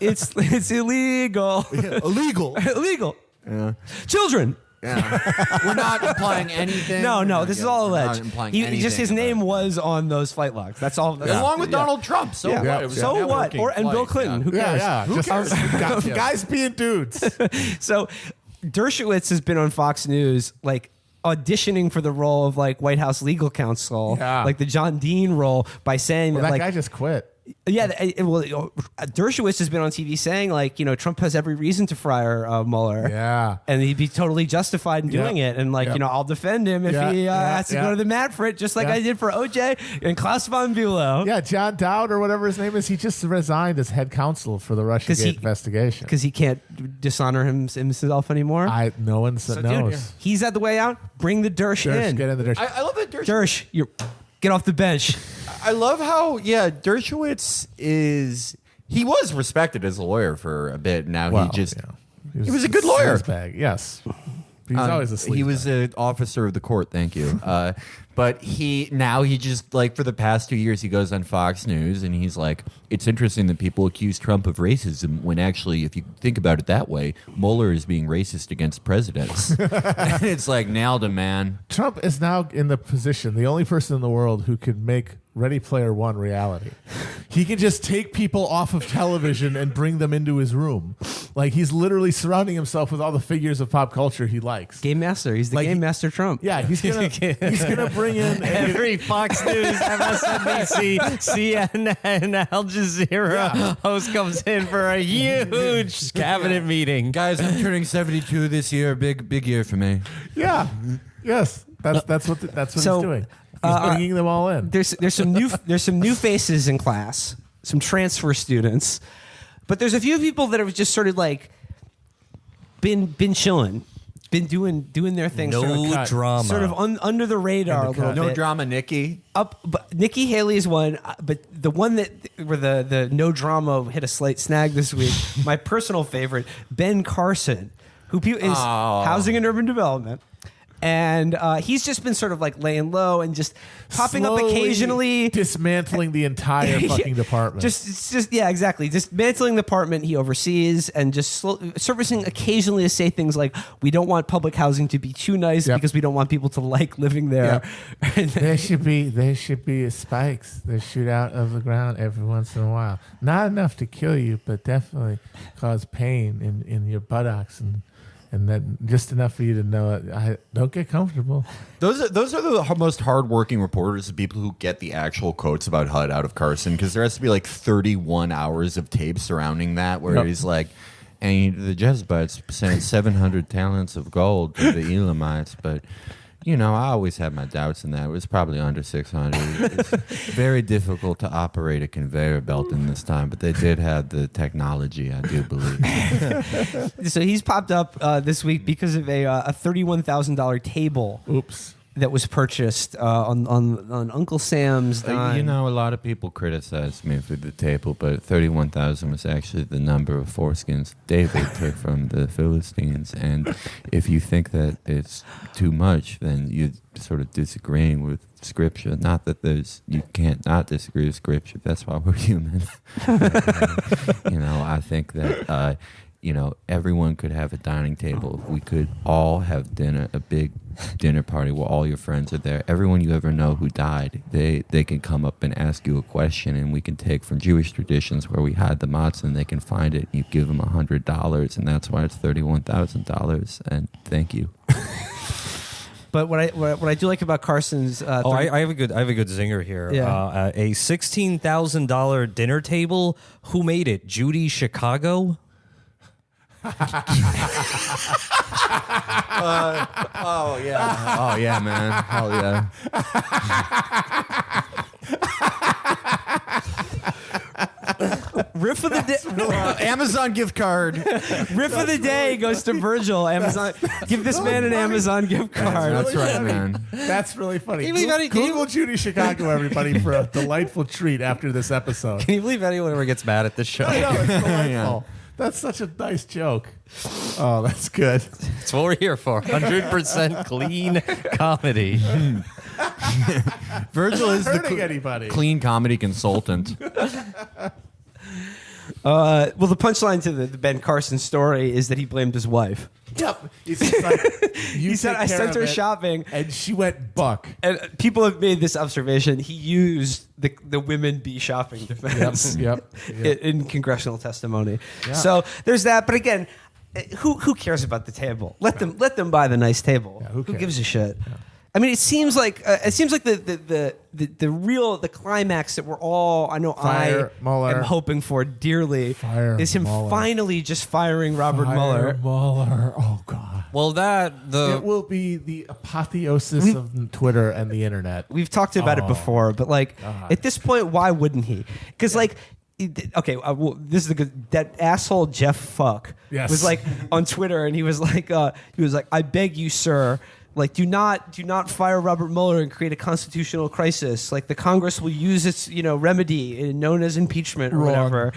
It's illegal. Yeah. Illegal. Yeah. Children. Yeah. We're not implying anything. No, this is all alleged. His name was on those flight logs. That's all. Along with Donald Trump. So what? It was so what? And Bill Clinton. Who cares? Who cares? Guys being dudes. So Dershowitz has been on Fox News, auditioning for the role of White House legal counsel, like the John Dean role, by saying that guy just quit. Yeah, Dershowitz has been on TV saying Trump has every reason to fire Mueller. Yeah, and he'd be totally justified in doing it. And I'll defend him if he has to go to the mat for it, just like I did for OJ and Klaus von Bülow. Yeah, John Dowd or whatever his name is, he just resigned as head counsel for the Russiagate investigation because he can't dishonor himself anymore. No one knows. Dude, he's at the way out. Bring the Dersh in. Get in the Dersh. I love that Dersh. Get off the bench. I love how, Dershowitz he was respected as a lawyer for a bit. Now he was a good lawyer. Yes. He's always a sleazebag. He was an officer of the court. Thank you. But he just for the past 2 years, he goes on Fox News and he's like, it's interesting that people accuse Trump of racism when actually, if you think about it that way, Mueller is being racist against presidents. And it's nailed him, man. Trump is now in the position, the only person in the world who could make Ready Player One reality. He can just take people off of television and bring them into his room. Like, he's literally surrounding himself with all the figures of pop culture he likes. Game master. He's the game master Trump. Yeah, he's gonna bring in Every Fox News, MSNBC, CNN, Al Jazeera host comes in for a huge cabinet meeting. Guys, I'm turning 72 this year. Big year for me. Yeah. Yes. That's what he's doing. He's bringing them all in. There's some new faces in class, some transfer students, but there's a few people that have just sort of like been chilling, been doing their thing. No drama. Sort of under the radar a little bit. No drama, Nikki. But Nikki Haley is one, but the one where the no drama hit a slight snag this week. My personal favorite, Ben Carson, who is Housing and Urban Development. And he's just been sort of like laying low and just popping up occasionally, dismantling the entire fucking department. Just yeah, exactly. Dismantling the department he oversees and just surfacing occasionally to say things like, "We don't want public housing to be too nice because we don't want people to like living there." Yep. There should be spikes that shoot out of the ground every once in a while. Not enough to kill you, but definitely cause pain in your buttocks and then just enough for you to know it. I don't get comfortable. Those are the most hardworking reporters, the people who get the actual quotes about HUD out of Carson, because there has to be like 31 hours of tape surrounding that where he's like, and the Jesuits sent 700 talents of gold to the Elamites, but I always had my doubts in that. It was probably under 600. It's very difficult to operate a conveyor belt in this time, but they did have the technology, I do believe. So he's popped up this week because of a $31,000 table. Oops. That was purchased on Uncle Sam's dime. A lot of people criticize me for the table, but 31,000 was actually the number of foreskins David took from the Philistines. And if you think that it's too much, then you're sort of disagreeing with Scripture. Not that you can't not disagree with Scripture. That's why we're human. I think that everyone could have a dining table. If we could all have dinner, a big dinner party where all your friends are there. Everyone you ever know who died, they can come up and ask you a question, and we can take from Jewish traditions where we hide the matzah and they can find it. You give them $100, and that's why it's $31,000. And thank you. But what I do like about Carson's, I have a good zinger here. Yeah. A $16,000 dinner table. Who made it? Judy Chicago. Oh yeah, man. Hell yeah. Riff of the day. Amazon gift card. Riff of the day goes to Virgil. Amazon, give this man an Amazon gift card. That's right, man. That's really funny. Can you believe Google Judy Chicago, everybody, for a delightful treat after this episode. Can you believe anyone ever gets mad at this show? I know, it's delightful. That's such a nice joke. Oh, that's good. That's what we're here for. 100% clean comedy. Virgil is hurting anybody. Clean comedy consultant. Well, the punchline to the Ben Carson story is that he blamed his wife. Yep. He's just like, He said, I sent her shopping. And she went buck. And people have made this observation. He used the women be shopping defense Yep. in congressional testimony. Yeah. So there's that. But again, who cares about the table? Let them buy the nice table. Yeah, who cares? Gives a shit? Yeah. I mean, it seems like the real climax that we're all Mueller. am hoping for dearly is him Mueller. finally just firing Robert Mueller. Mueller. Oh God. Well, it will be the apotheosis of Twitter and the internet. We've talked about it before, but God. at this point, why wouldn't he? Because okay, this is a good. That asshole Jeff Fuck was on Twitter, and he was like, I beg you, sir. Like, do not fire Robert Mueller and create a constitutional crisis. Like, the Congress will use its remedy known as impeachment or whatever.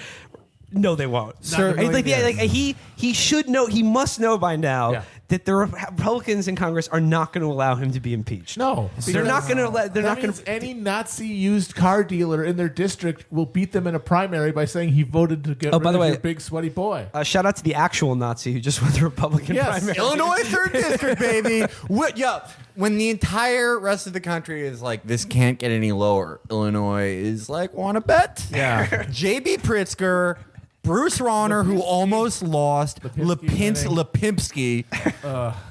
No, they won't. Sir, he should know. He must know by now that the Republicans in Congress are not going to allow him to be impeached. No, they're not going to let. They're not going to. Any Nazi used car dealer in their district will beat them in a primary by saying he voted to get rid of your big sweaty boy. Shout out to the actual Nazi who just won the Republican primary. Illinois 3rd District, baby. when the entire rest of the country is like, this can't get any lower, Illinois is like, want to bet? Yeah. J.B. Pritzker, Bruce Rauner, who almost lost, Lipinski.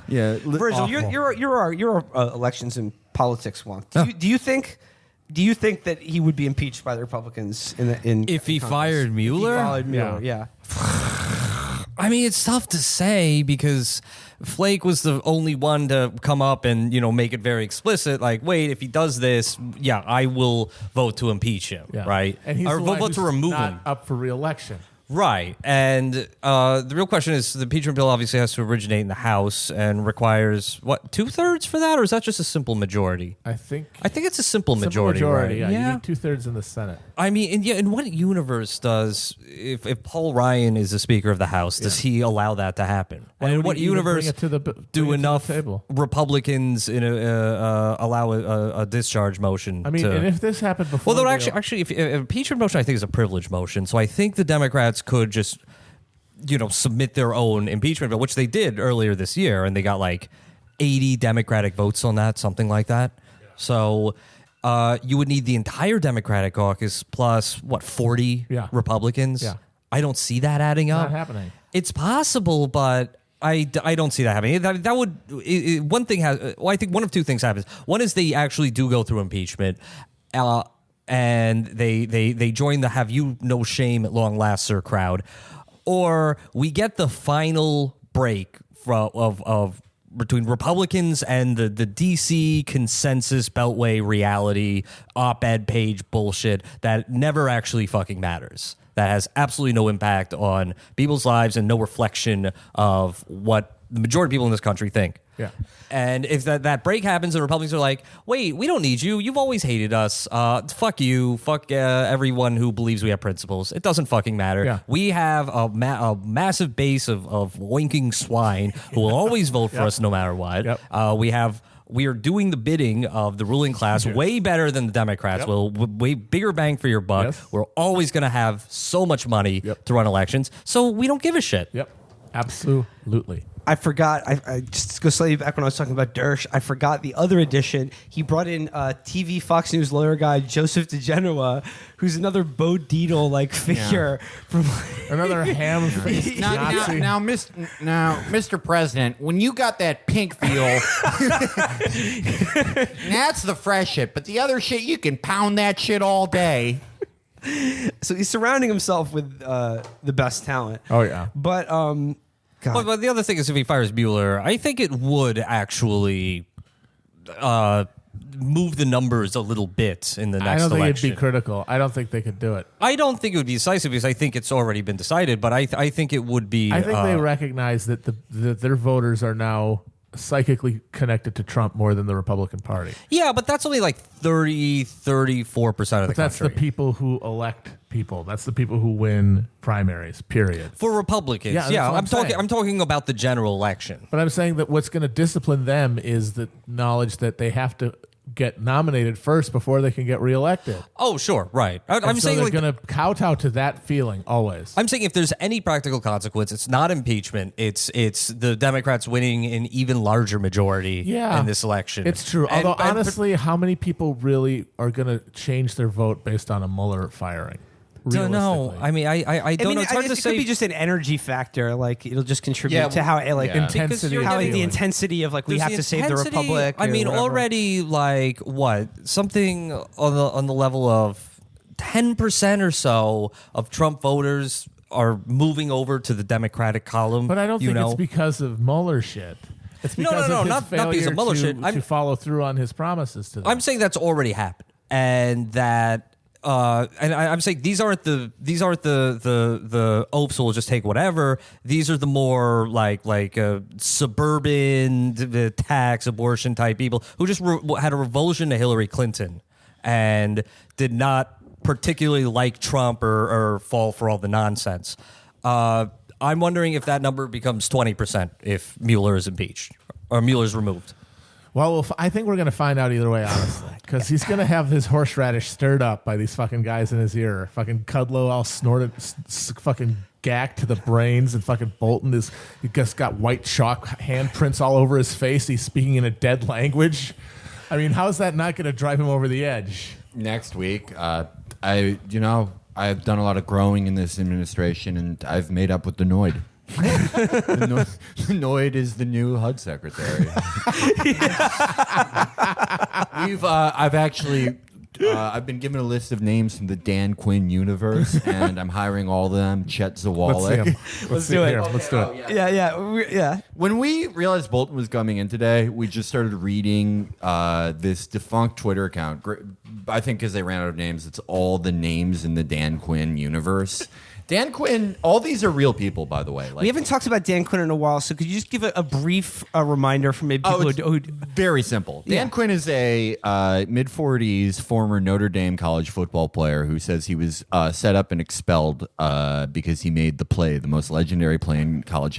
Yeah, Virgil, you're elections and politics wonk. Do you think that he would be impeached by the Republicans If he Congress? fired Mueller? If he fired Mueller, yeah. I mean, it's tough to say because Flake was the only one to come up and, make it very explicit. Like, wait, if he does this, yeah, I will vote to impeach him, right? And he's or the one vote to who's remove not him. up for re-election. Right. And the real question is the impeachment bill obviously has to originate in the House and requires, 2/3 for that? Or is that just a simple majority? I think it's a simple majority, right? Yeah. You need 2/3 in the Senate. I mean, in what universe does, if Paul Ryan is the Speaker of the House, does he allow that to happen? Why And in would what he even universe bring it to the- do bring it to the enough table? Republicans allow a discharge motion? I mean, and if this happened before... Well, actually, if impeachment motion, I think is a privilege motion. So I think the Democrats could just, submit their own impeachment bill, which they did earlier this year, and they got like 80 Democratic votes on that, something like that. Yeah. So you would need the entire Democratic caucus plus 40 Republicans. Yeah. I don't see that adding up. Not happening. It's possible, but I don't see that happening. That would one thing has. Well, I think one of two things happens. One is they actually do go through impeachment, and they join the "Have you no shame at long last, sir" crowd, or we get the final break of between Republicans and the DC consensus Beltway reality op-ed page bullshit that never actually fucking matters. That has absolutely no impact on people's lives and no reflection of what the majority of people in this country think. Yeah. And if that break happens and Republicans are like, wait, we don't need you. You've always hated us. Fuck you. Fuck everyone who believes we have principles. It doesn't fucking matter. Yeah. We have a massive base of winking swine who will always vote for us no matter what. Yep. We are doing the bidding of the ruling class way better than the Democrats will. Way bigger bang for your buck. Yes. We're always going to have so much money to run elections. So we don't give a shit. Yep. Absolutely. I forgot. I just go slightly back when I was talking about Dersh. I forgot the other edition. He brought in TV Fox News lawyer guy Joseph DeGenoa, who's another Bo Dietl figure from Another ham-faced Nazi. Now, Mr. President, when you got that pink feel, that's the fresh shit. But the other shit, you can pound that shit all day. So he's surrounding himself with the best talent. Oh, yeah. But But the other thing is, if he fires Mueller, I think it would actually move the numbers a little bit in the next election. I don't think it'd be critical. I don't think they could do it. I don't think it would be decisive because I think it's already been decided, but I think it would be... I think they recognize that that their voters are now psychically connected to Trump more than the Republican Party. Yeah, but that's only like 34% of the country. That's the people who elect people. That's the people who win primaries, period. For Republicans, Yeah, that's what I'm talking about the general election. But I'm saying that what's going to discipline them is the knowledge that they have to get nominated first before they can get reelected. Oh, sure, right. I'm so saying they're like going to kowtow to that feeling always. I'm saying if there's any practical consequence, it's not impeachment. It's the Democrats winning an even larger majority in this election. It's true. Although honestly, how many people really are going to change their vote based on a Mueller firing? Don't know. I mean, I don't know. It's hard to say. It could be just an energy factor. Like it'll just contribute to how intensity. how the intensity of we have to save the republic. I mean, already something on the level of 10% or so of Trump voters are moving over to the Democratic column. But I don't think it's because of Mueller shit. It's because of his failure not because of Mueller shit. to follow through on his promises to them. I'm saying that's already happened, and that. And I'm saying these aren't the oafs who will just take whatever. These are the more like suburban, the tax abortion type people who just had a revulsion to Hillary Clinton and did not particularly like Trump or fall for all the nonsense. I'm wondering if that number becomes 20% if Mueller is impeached or Mueller's removed. Well, I think we're going to find out either way, honestly, because he's going to have his horseradish stirred up by these fucking guys in his ear. Fucking Kudlow all snorted, fucking gack to the brains, and fucking Bolton is he just got white chalk handprints all over his face. He's speaking in a dead language. I mean, how is that not going to drive him over the edge? Next week, I've done a lot of growing in this administration, and I've made up with the Noid. The Noid is the new HUD secretary. I've been given a list of names from the Dan Quinn universe, and I'm hiring all of them. Chet Zawalik. Let's do it. Let's do it. Yeah. When we realized Bolton was coming in today, we just started reading this defunct Twitter account. I think because they ran out of names, it's all the names in the Dan Quinn universe. Dan Quinn, all these are real people, by the way. We haven't talked about Dan Quinn in a while, so could you just give a brief reminder for maybe people who very simple. Dan Quinn is a mid-40s former Notre Dame college football player who says he was set up and expelled because he made the play, the most legendary play in college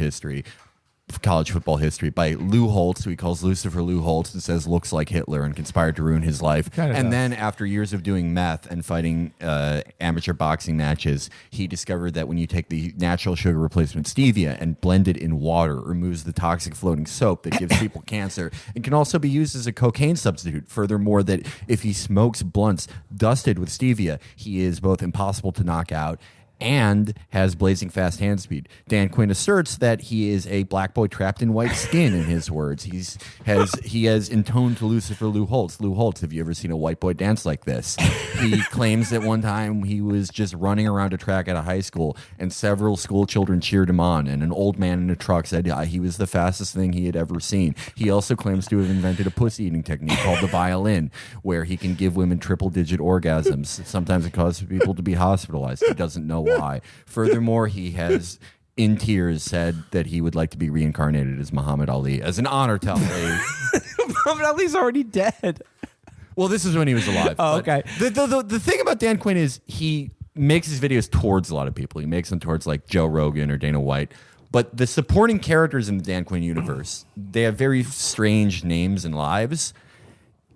football history, by Lou Holtz, who he calls Lucifer Lou Holtz, and says looks like Hitler and conspired to ruin his life. And then after years of doing meth and fighting amateur boxing matches, he discovered that when you take the natural sugar replacement stevia and blend it in water, it removes the toxic floating soap that gives people cancer. It can also be used as a cocaine substitute. Furthermore, that if he smokes blunts dusted with stevia, he is both impossible to knock out and has blazing fast hand speed. Dan Quinn asserts that he is a black boy trapped in white skin, in his words. He has intoned to Lucifer Lou Holtz. Lou Holtz, have you ever seen a white boy dance like this? He claims that one time he was just running around a track at a high school and several school children cheered him on, and an old man in a truck said he was the fastest thing he had ever seen. He also claims to have invented a pussy eating technique called the violin, where he can give women triple-digit orgasms. Sometimes it causes people to be hospitalized. He doesn't know why. Furthermore, he has, in tears, said that he would like to be reincarnated as Muhammad Ali as an honor to Ali. Muhammad Ali's already dead. Well, this is when he was alive. Oh, okay. The thing about Dan Quinn is he makes his videos towards a lot of people. He makes them towards like Joe Rogan or Dana White. But the supporting characters in the Dan Quinn universe, they have very strange names and lives.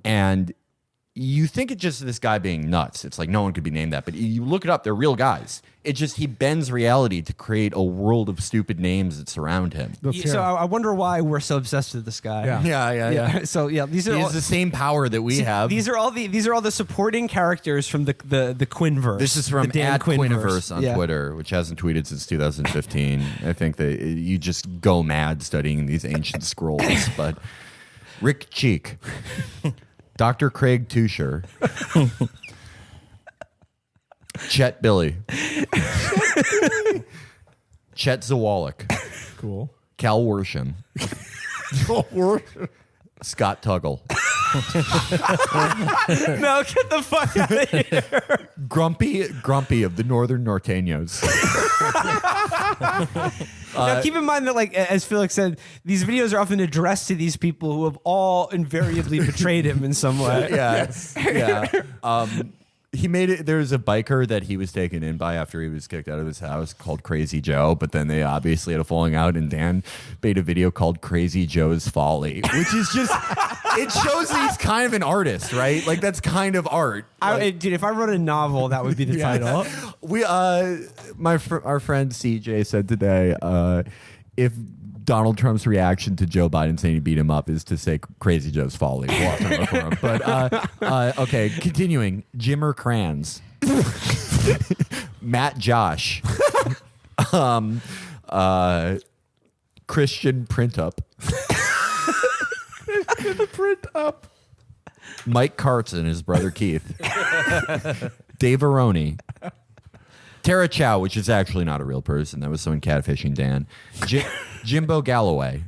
And you think it's just this guy being nuts. It's like no one could be named that. But you look it up, they're real guys. It just, he bends reality to create a world of stupid names that surround him. So I wonder why we're so obsessed with this guy. Yeah. So yeah, these are He all has the same power that we have. These are all the supporting characters from the Quinnverse. This is from the Dan Quinniverse on Twitter, which hasn't tweeted since 2015. I think that you just go mad studying these ancient scrolls. But Rick Cheek, Dr. Craig Tusher, Chet Billy, Chet Zawalik, Cool. Cal Worsham, Scott Tuggle, No, get the fuck out of here. Grumpy of the Northern Norteños. Now, keep in mind that, like as Felix said, these videos are often addressed to these people who have all invariably betrayed him in some way. Yeah. He made it. There was a biker that he was taken in by after he was kicked out of his house called Crazy Joe, but then they obviously had a falling out, and Dan made a video called Crazy Joe's Folly, which is just, it shows that he's kind of an artist, right? Like, that's kind of art. Dude, if I wrote a novel, that would be the title. Our friend CJ said today, if Donald Trump's reaction to Joe Biden saying he beat him up is to say Crazy Joe's Folly. We'll have to look for him. But okay, continuing. Jimmer Kranz, Matt Josh, Christian Printup, Mike Karts and his brother Keith, Dave Aroni, Tara Chow, which is actually not a real person. That was someone catfishing Dan. Jimbo Galloway.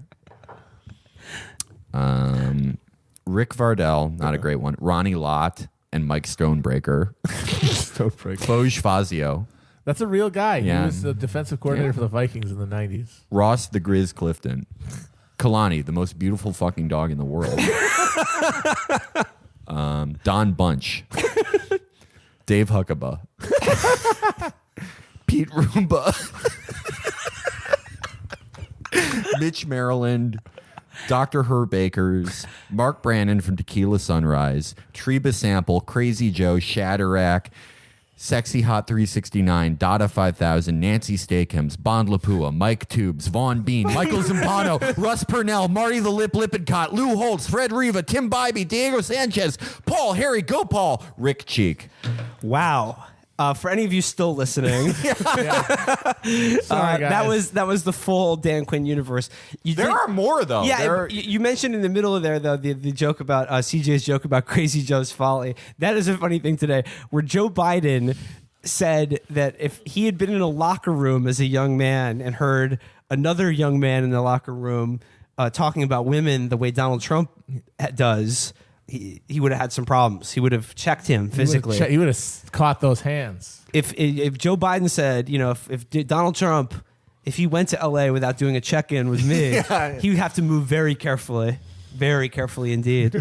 Rick Vardell, not a great one. Ronnie Lott and Mike Stonebreaker. Foge Fazio. That's a real guy. Yeah. He was the defensive coordinator for the Vikings in the 90s. Ross the Grizz Clifton. Kalani, the most beautiful fucking dog in the world. Don Bunch. Dave Huckabee. Pete Roomba. Mitch Maryland. Dr. Herb Akers. Mark Brannon from Tequila Sunrise. Treba Sample. Crazy Joe. Shatterack. Sexy Hot 369, Dada 5000, Nancy Steakums, Bond Lapua, Mike Tubes, Vaughn Bean, Michael Zampano, Russ Purnell, Marty the Lip Lippincott, Lou Holtz, Fred Riva, Tim Bybee, Diego Sanchez, Paul, Harry, Go Paul, Rick Cheek. Wow. For any of you still listening, Sorry, guys. that was the full Dan Quinn universe. There are more, though. Yeah, you mentioned in the middle of there, though, the joke about CJ's joke about Crazy Joe's Folly. That is a funny thing today, where Joe Biden said that if he had been in a locker room as a young man and heard another young man in the locker room talking about women the way Donald Trump does, he would have had some problems. He would have checked him physically. He would have caught those hands. If Joe Biden said, if Donald Trump, if he went to LA without doing a check-in with me, he would have to move very carefully indeed.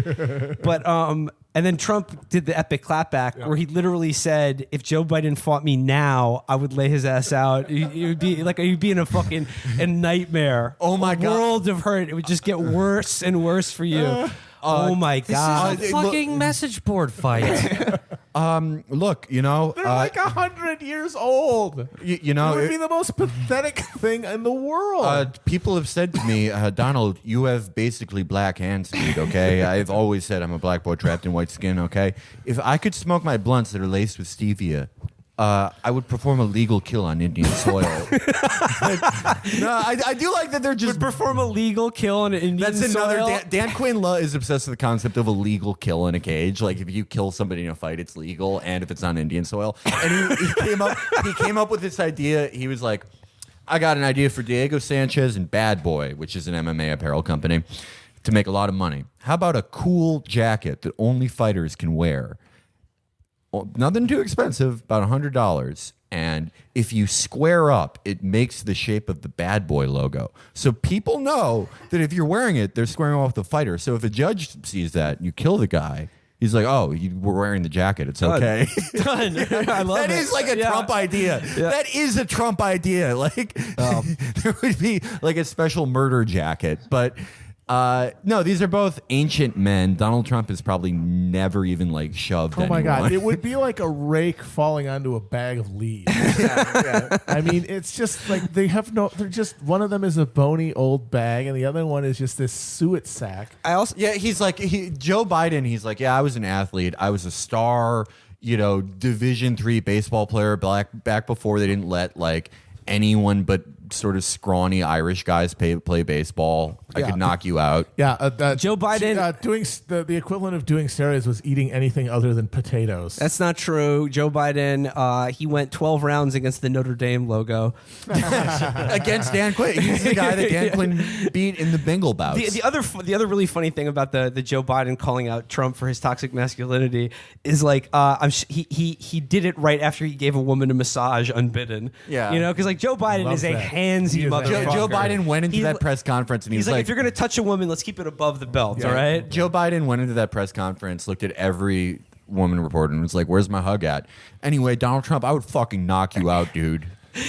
But and then Trump did the epic clapback where he literally said, if Joe Biden fought me now, I would lay his ass out. It would be like you'd be in a nightmare. Oh my God. World of hurt. It would just get worse and worse for you. Oh my God! This is a fucking message board fight. Look, you know, They're like 100 years old. You know, it would be the most pathetic thing in the world. people have said to me, Donald, you have basically black hands, dude, okay? I've always said I'm a black boy trapped in white skin, okay? If I could smoke my blunts that are laced with stevia, I would perform a legal kill on Indian soil. I do like that they're just... Would perform a legal kill on Indian That's soil? another... Dan Quinn is obsessed with the concept of a legal kill in a cage. Like, if you kill somebody in a fight, it's legal, and if it's on Indian soil. And he came up with this idea. He was like, I got an idea for Diego Sanchez and Bad Boy, which is an MMA apparel company, to make a lot of money. How about a cool jacket that only fighters can wear? Well, nothing too expensive, about $100. And if you square up, it makes the shape of the Bad Boy logo. So people know that if you're wearing it, they're squaring off the fighter. So if a judge sees that and you kill the guy, he's like, oh, you were wearing the jacket. It's okay. Done. I love That it. is like a Trump idea. Yeah. That is a Trump idea. Like, there would be like a special murder jacket. But no, these are both ancient men. Donald Trump has probably never even like shoved Oh my anyone. God! It would be like a rake falling onto a bag of leaves. I mean, it's just like they're just one of them is a bony old bag, and the other one is just this suet sack. He's like Joe Biden. He's like, yeah, I was an athlete. I was a star. Division III baseball player back before they didn't let like anyone but sort of scrawny Irish guys play baseball. I could knock you out. Yeah, Joe Biden doing the equivalent of doing steroids was eating anything other than potatoes. That's not true. Joe Biden, he went 12 rounds against the Notre Dame logo. Against Dan Quinn. He's the guy that Dan Quinn beat in the Bengal bouts. The other really funny thing about the Joe Biden calling out Trump for his toxic masculinity is like he did it right after he gave a woman a massage unbidden. Yeah. Because like Joe Biden Loves is a that. handsy He is a motherfucker. Joe Biden went into He's that like- press conference and He's like, if you're gonna touch a woman, let's keep it above the belt. All right. Joe Biden went into that press conference, looked at every woman reporter and was like, where's my hug at? Anyway, Donald Trump, I would fucking knock you out, dude.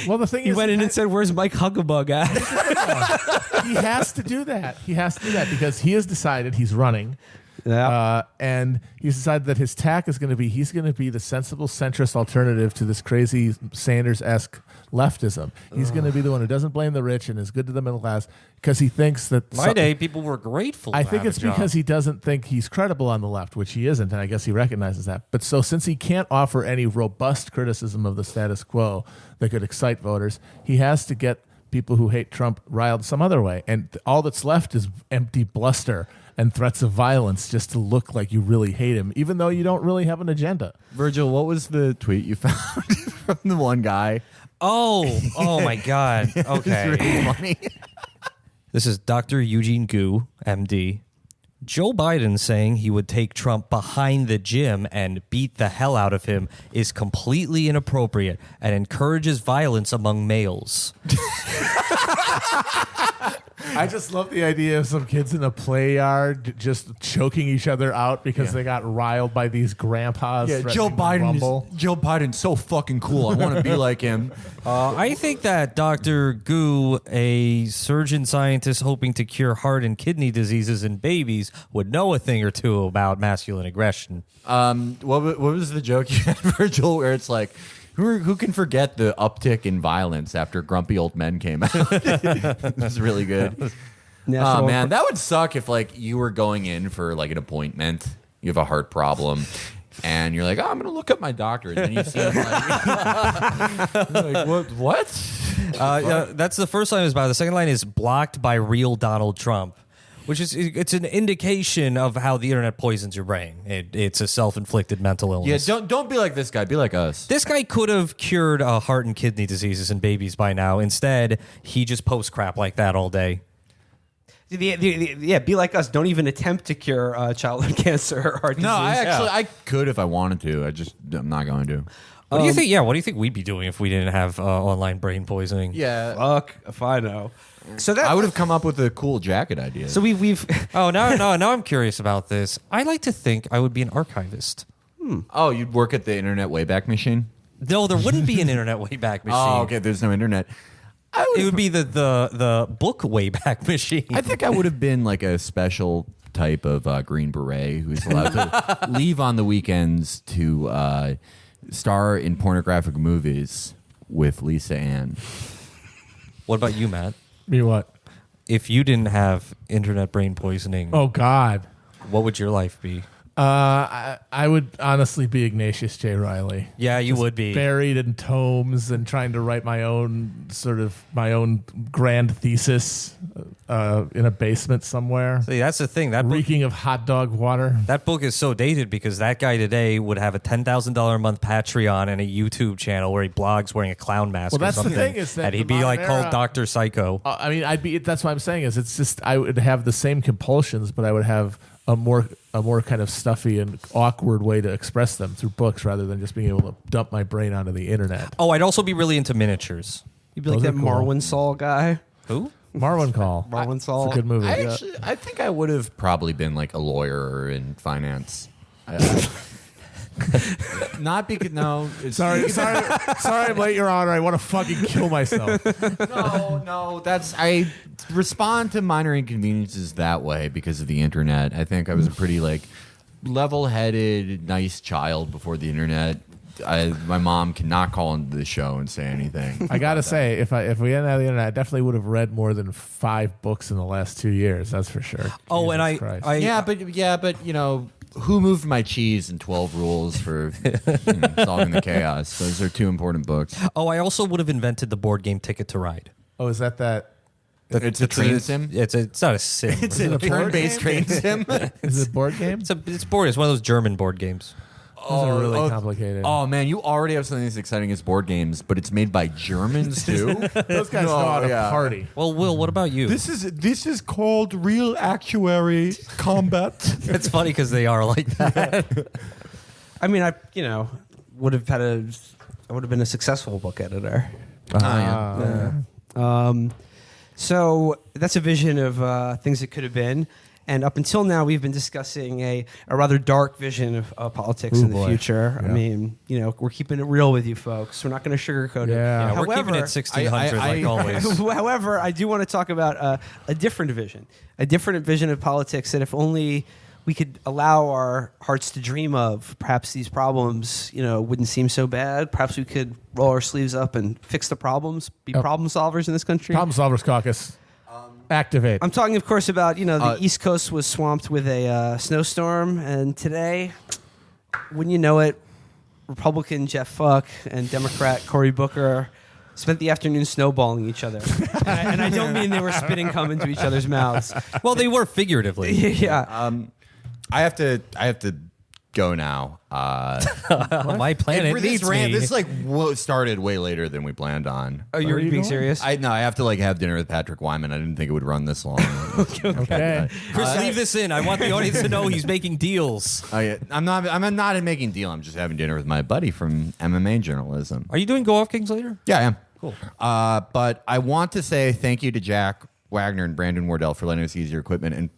Well, the thing He is, went in and said, "Where's Mike Huggabug at?" he has to do that. He has to do that because he has decided he's running. Yeah. And he's decided that his tack is going to be he's going to be the sensible centrist alternative to this crazy Sanders-esque leftism. He's going to be the one who doesn't blame the rich and is good to the middle class because he thinks that My day, people were grateful. I to think have it's a job. because he doesn't think he's credible on the left, which he isn't, and I guess he recognizes that. But so since he can't offer any robust criticism of the status quo that could excite voters, he has to get people who hate Trump riled some other way. And all that's left is empty bluster and threats of violence just to look like you really hate him, even though you don't really have an agenda. Virgil, what was the tweet you found from the one guy? Oh my God. Okay. It's really funny. This is Dr. Eugene Gu, MD. Joe Biden saying he would take Trump behind the gym and beat the hell out of him is completely inappropriate and encourages violence among males. I just love the idea of some kids in a play yard just choking each other out because they got riled by these grandpas. Yeah, Joe Biden's so fucking cool. I want to be like him. I think that Dr. Gu, a surgeon scientist hoping to cure heart and kidney diseases in babies, would know a thing or two about masculine aggression. What was the joke you had, Virgil, where it's like, who can forget the uptick in violence after Grumpy Old Men came out? It was really good. Oh, man, that would suck if, like, you were going in for, like, an appointment. You have a heart problem. And you're like, oh, I'm going to look up my doctor. And then you see him like what? That's the first line is about. The second line is blocked by real Donald Trump, which is it's an indication of how the internet poisons your brain. It's a self-inflicted mental illness. Yeah, don't be like this guy. Be like us. This guy could have cured heart and kidney diseases in babies by now. Instead, he just posts crap like that all day. Yeah, be like us. Don't even attempt to cure childhood cancer or heart disease. No, I could if I wanted to. I'm not going to. What do you think? Yeah, what do you think we'd be doing if we didn't have online brain poisoning? Yeah, fuck if I know. So that I would have come up with a cool jacket idea. So we've. Oh now I'm curious about this. I like to think I would be an archivist. Oh, you'd work at the Internet Wayback Machine? No, there wouldn't be an internet wayback machine. Oh, okay. There's no internet. It would be the book wayback machine. I think I would have been like a special type of Green Beret who's allowed to leave on the weekends to star in pornographic movies with Lisa Ann. What about you, Matt? Me what? If you didn't have internet brain poisoning, Oh, God. what would your life be? I would honestly be Ignatius J. Riley. Yeah, you would be. Buried in tomes and trying to write my own grand thesis in a basement somewhere. See, that's the thing. That book, Reeking of hot dog water. that book is so dated because that guy today would have a $10,000 a month Patreon and a YouTube channel where he blogs wearing a clown mask. Well, or that's the something. thing is that and the he'd be like modern called era- Dr. Psycho. I mean, that's what I'm saying is it's just I would have the same compulsions, but I would have a more kind of stuffy and awkward way to express them through books rather than just being able to dump my brain onto the internet. Oh, I'd also be really into miniatures. You'd be like Those that are cool. Marwin Saul guy. Who? Marwin Call. Marwin Saul. It's a good movie. I think I would have probably been like a lawyer in finance. Not because Sorry, I'm late, Your Honor. I want to fucking kill myself. No. I respond to minor inconveniences that way because of the internet. I think I was a pretty like level-headed, nice child before the internet. My mom cannot call into the show and say anything. I gotta say, if we hadn't had the internet, I definitely would have read more than 5 books in the last 2 years. That's for sure. Oh, Jesus and Christ. but you know, Who Moved My Cheese and 12 Rules for Solving the Chaos. Those are 2 important books. Oh, I also would have invented the board game Ticket to Ride. Oh, is that? It's a train sim. It's not a sim. It's a turn-based train sim. Is it a board game? It's board. It's one of those German board games. Those are really complicated. Oh man, you already have something as exciting as board games, but it's made by Germans too. Those guys know how to party. Well, Will, what about you? This is called real actuary combat. It's funny because they are like that. I mean, I would have been a successful book editor. So that's a vision of things that could have been. And up until now, we've been discussing a rather dark vision of politics in the future. Yeah. I mean, we're keeping it real with you folks. We're not going to sugarcoat it. Yeah, we're keeping it 1600 like always. However, I do want to talk about a different vision of politics that if only we could allow our hearts to dream of, perhaps these problems, wouldn't seem so bad. Perhaps we could roll our sleeves up and fix the problems, be problem solvers in this country. Problem Solvers Caucus. Activate. I'm talking, of course, about, the East Coast was swamped with a snowstorm, and today, wouldn't you know it, Republican Jeff Fuck and Democrat Cory Booker spent the afternoon snowballing each other. and I don't mean they were spitting cum into each other's mouths. Well, they were figuratively. Yeah. I have to go now. My planet needs me. This started way later than we planned on. Oh, you're being serious? I have to have dinner with Patrick Wyman. I didn't think it would run this long. Okay. Chris, leave this in. I want the audience to know he's making deals. I'm not making deal. I'm just having dinner with my buddy from MMA journalism. Are you doing Go Off Kings later? Yeah, I am. Cool. But I want to say thank you to Jack Wagner and Brandon Wardell for letting us use your equipment. And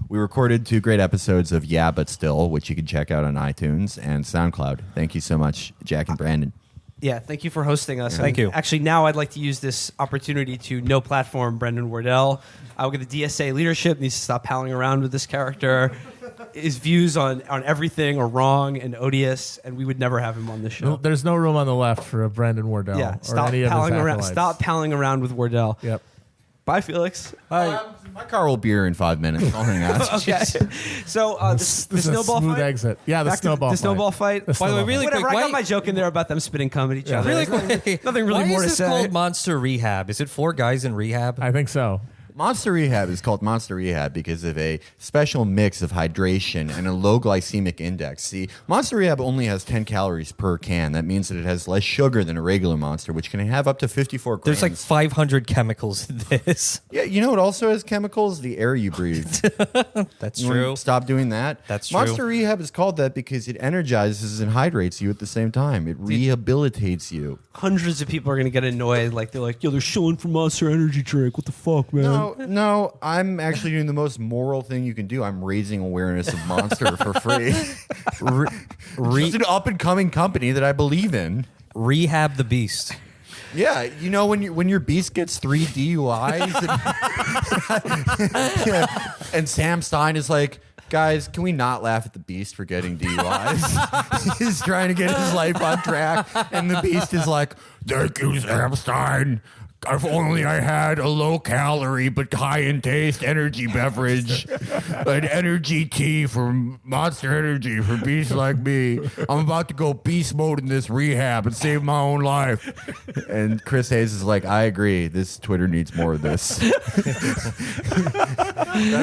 we recorded 2 great episodes of Yeah, But Still, which you can check out on iTunes and SoundCloud. Thank you so much, Jack and Brandon. Yeah, thank you for hosting us. Thank you. Actually, now I'd like to use this opportunity to no platform Brendan Wardell. I will get the DSA leadership needs to stop palling around with this character. His views on everything are wrong and odious, and we would never have him on the show. No, there's no room on the left for a Brandon Wardell. Yeah, or stop any of his palling around. acolytes. Stop palling around with Wardell. Yep. Bye, Felix. Bye. My car will be here in 5 minutes. I'll hang out. Okay. So the This is a snowball smooth fight. exit. Yeah, the Back to snowball the fight. snowball fight. The By the way, snowball really fight. Whatever. quick, I why- got my joke in there about them spitting cum at each other. Really There's quick. nothing really Why more to is this say. called Monster Rehab? Is it 4 guys in rehab? I think so. Monster Rehab is called Monster Rehab because of a special mix of hydration and a low glycemic index. See, Monster Rehab only has 10 calories per can. That means that it has less sugar than a regular Monster, which can have up to 54 grams. There's like 500 chemicals in this. Yeah, you know what also has chemicals? The air you breathe. That's You wanna true. Stop doing that. That's true. Monster Rehab is called that because it energizes and hydrates you at the same time. It rehabilitates you. Hundreds of people are going to get annoyed. Like they're like, yo, they're shilling for Monster Energy drink. What the fuck, man? No, I'm actually doing the most moral thing you can do. I'm raising awareness of Monster for free. It's an up and coming company that I believe in. Rehab the beast. Yeah, you know when your beast gets 3 DUIs and Sam Stein is like, guys, can we not laugh at the beast for getting DUIs? He's trying to get his life on track, and the beast is like, thank you, Sam Stein. If only I had a low-calorie but high-in-taste energy beverage, an energy tea from Monster Energy for beasts like me. I'm about to go beast mode in this rehab and save my own life. And Chris Hayes is like, I agree. This Twitter needs more of this. That's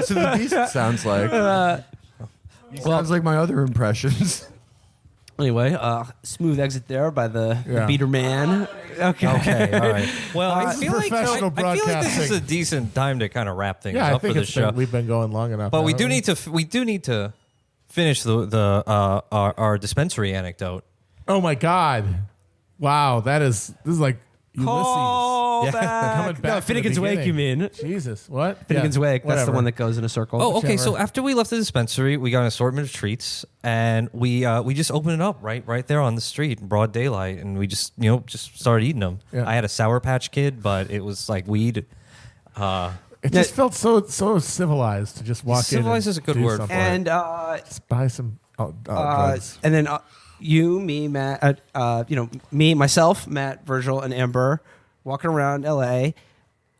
what the beast sounds like. He sounds like my other impressions. Anyway, smooth exit there by the Yeah. beater man. Okay. All right. Well, I feel like professional I feel like this is broadcasting. a decent time to kind of wrap things Yeah, I up for think the it's show. we've been going long enough. But we haven't do need to finish our dispensary anecdote. Oh my God! Wow, this is like Ulysses. Call Yeah. back. Coming back No, to the Finnegan's Wake, you beginning. mean? Jesus, what? Finnegan's Yeah, Wake. That's the whatever. one that goes in a circle. Oh, okay. So Whichever. after we left the dispensary, we got an assortment of treats, and we just opened it up right there on the street, in broad daylight, and we just started eating them. Yeah. I had a Sour Patch Kid, but it was like weed. It just felt so civilized to just walk Civilized in. is a good do word something. And Just buy some drugs. and then you, me, Matt, me, myself, Matt, Virgil, and Amber walking around L.A.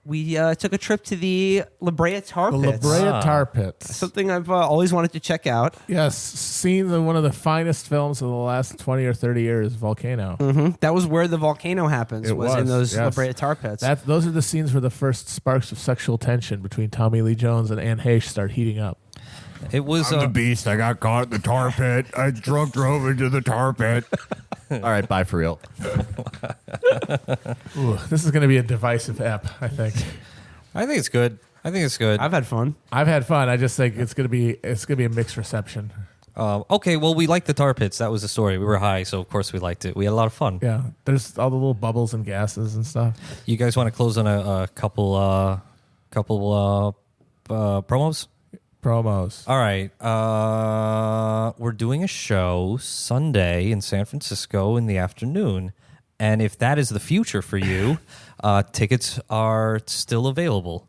We took a trip to the La Brea Tar The Pits. La Brea Tar Pits. Something I've always wanted to check out. Yes, seen one of the finest films of the last 20 or 30 years, Volcano. That was where the volcano happens. It was in was, those La yes. Brea Tar Pits. Those are the scenes where the first sparks of sexual tension between Tommy Lee Jones and Anne Heche start heating up. It was I'm the beast. I got caught in the tar pit. I drove into the tar pit. All right, bye for real. Ooh, this is going to be a divisive ep, I think. I think it's good. I've had fun. I've had fun. I just think it's going to be a mixed reception. Okay, well, we liked the tar pits. That was the story. We were high, so of course we liked it. We had a lot of fun. Yeah, there's all the little bubbles and gases and stuff. You guys want to close on a couple promos? Promos. All right. We're doing a show Sunday in San Francisco in the afternoon. And if that is the future for you, tickets are still available.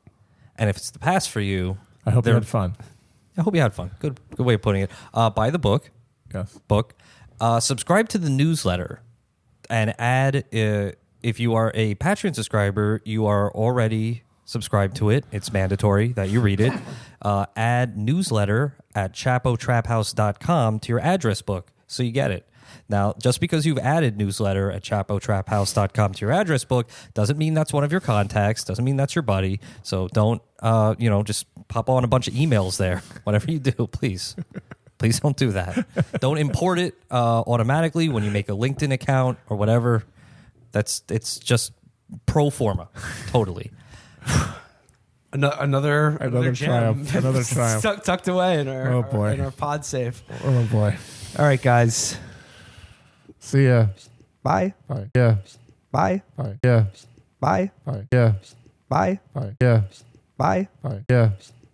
And if it's the past for you, I hope you they're- had fun. I hope you had fun. Good way of putting it. Buy the book. Yes. Subscribe to the newsletter and add, if you are a Patreon subscriber, you are already subscribed to it. It's mandatory that you read it. Add newsletter at chapotraphouse.com to your address book so you get it. Now, just because you've added newsletter at chapotraphouse.com to your address book doesn't mean that's one of your contacts, doesn't mean that's your buddy. So don't, just pop on a bunch of emails there. Whatever you do, please. Please don't do that. Don't import it automatically when you make a LinkedIn account or whatever. It's just pro forma, totally. Another gem. triumph. Another triumph. Tucked away in our, Oh, boy. in our pod safe. Oh boy. All right, guys. See ya. Bye. Bye. Yeah. Bye. Bye. Yeah. Bye. Bye. Yeah. Bye. Bye. Yeah. Bye. All right. Yeah.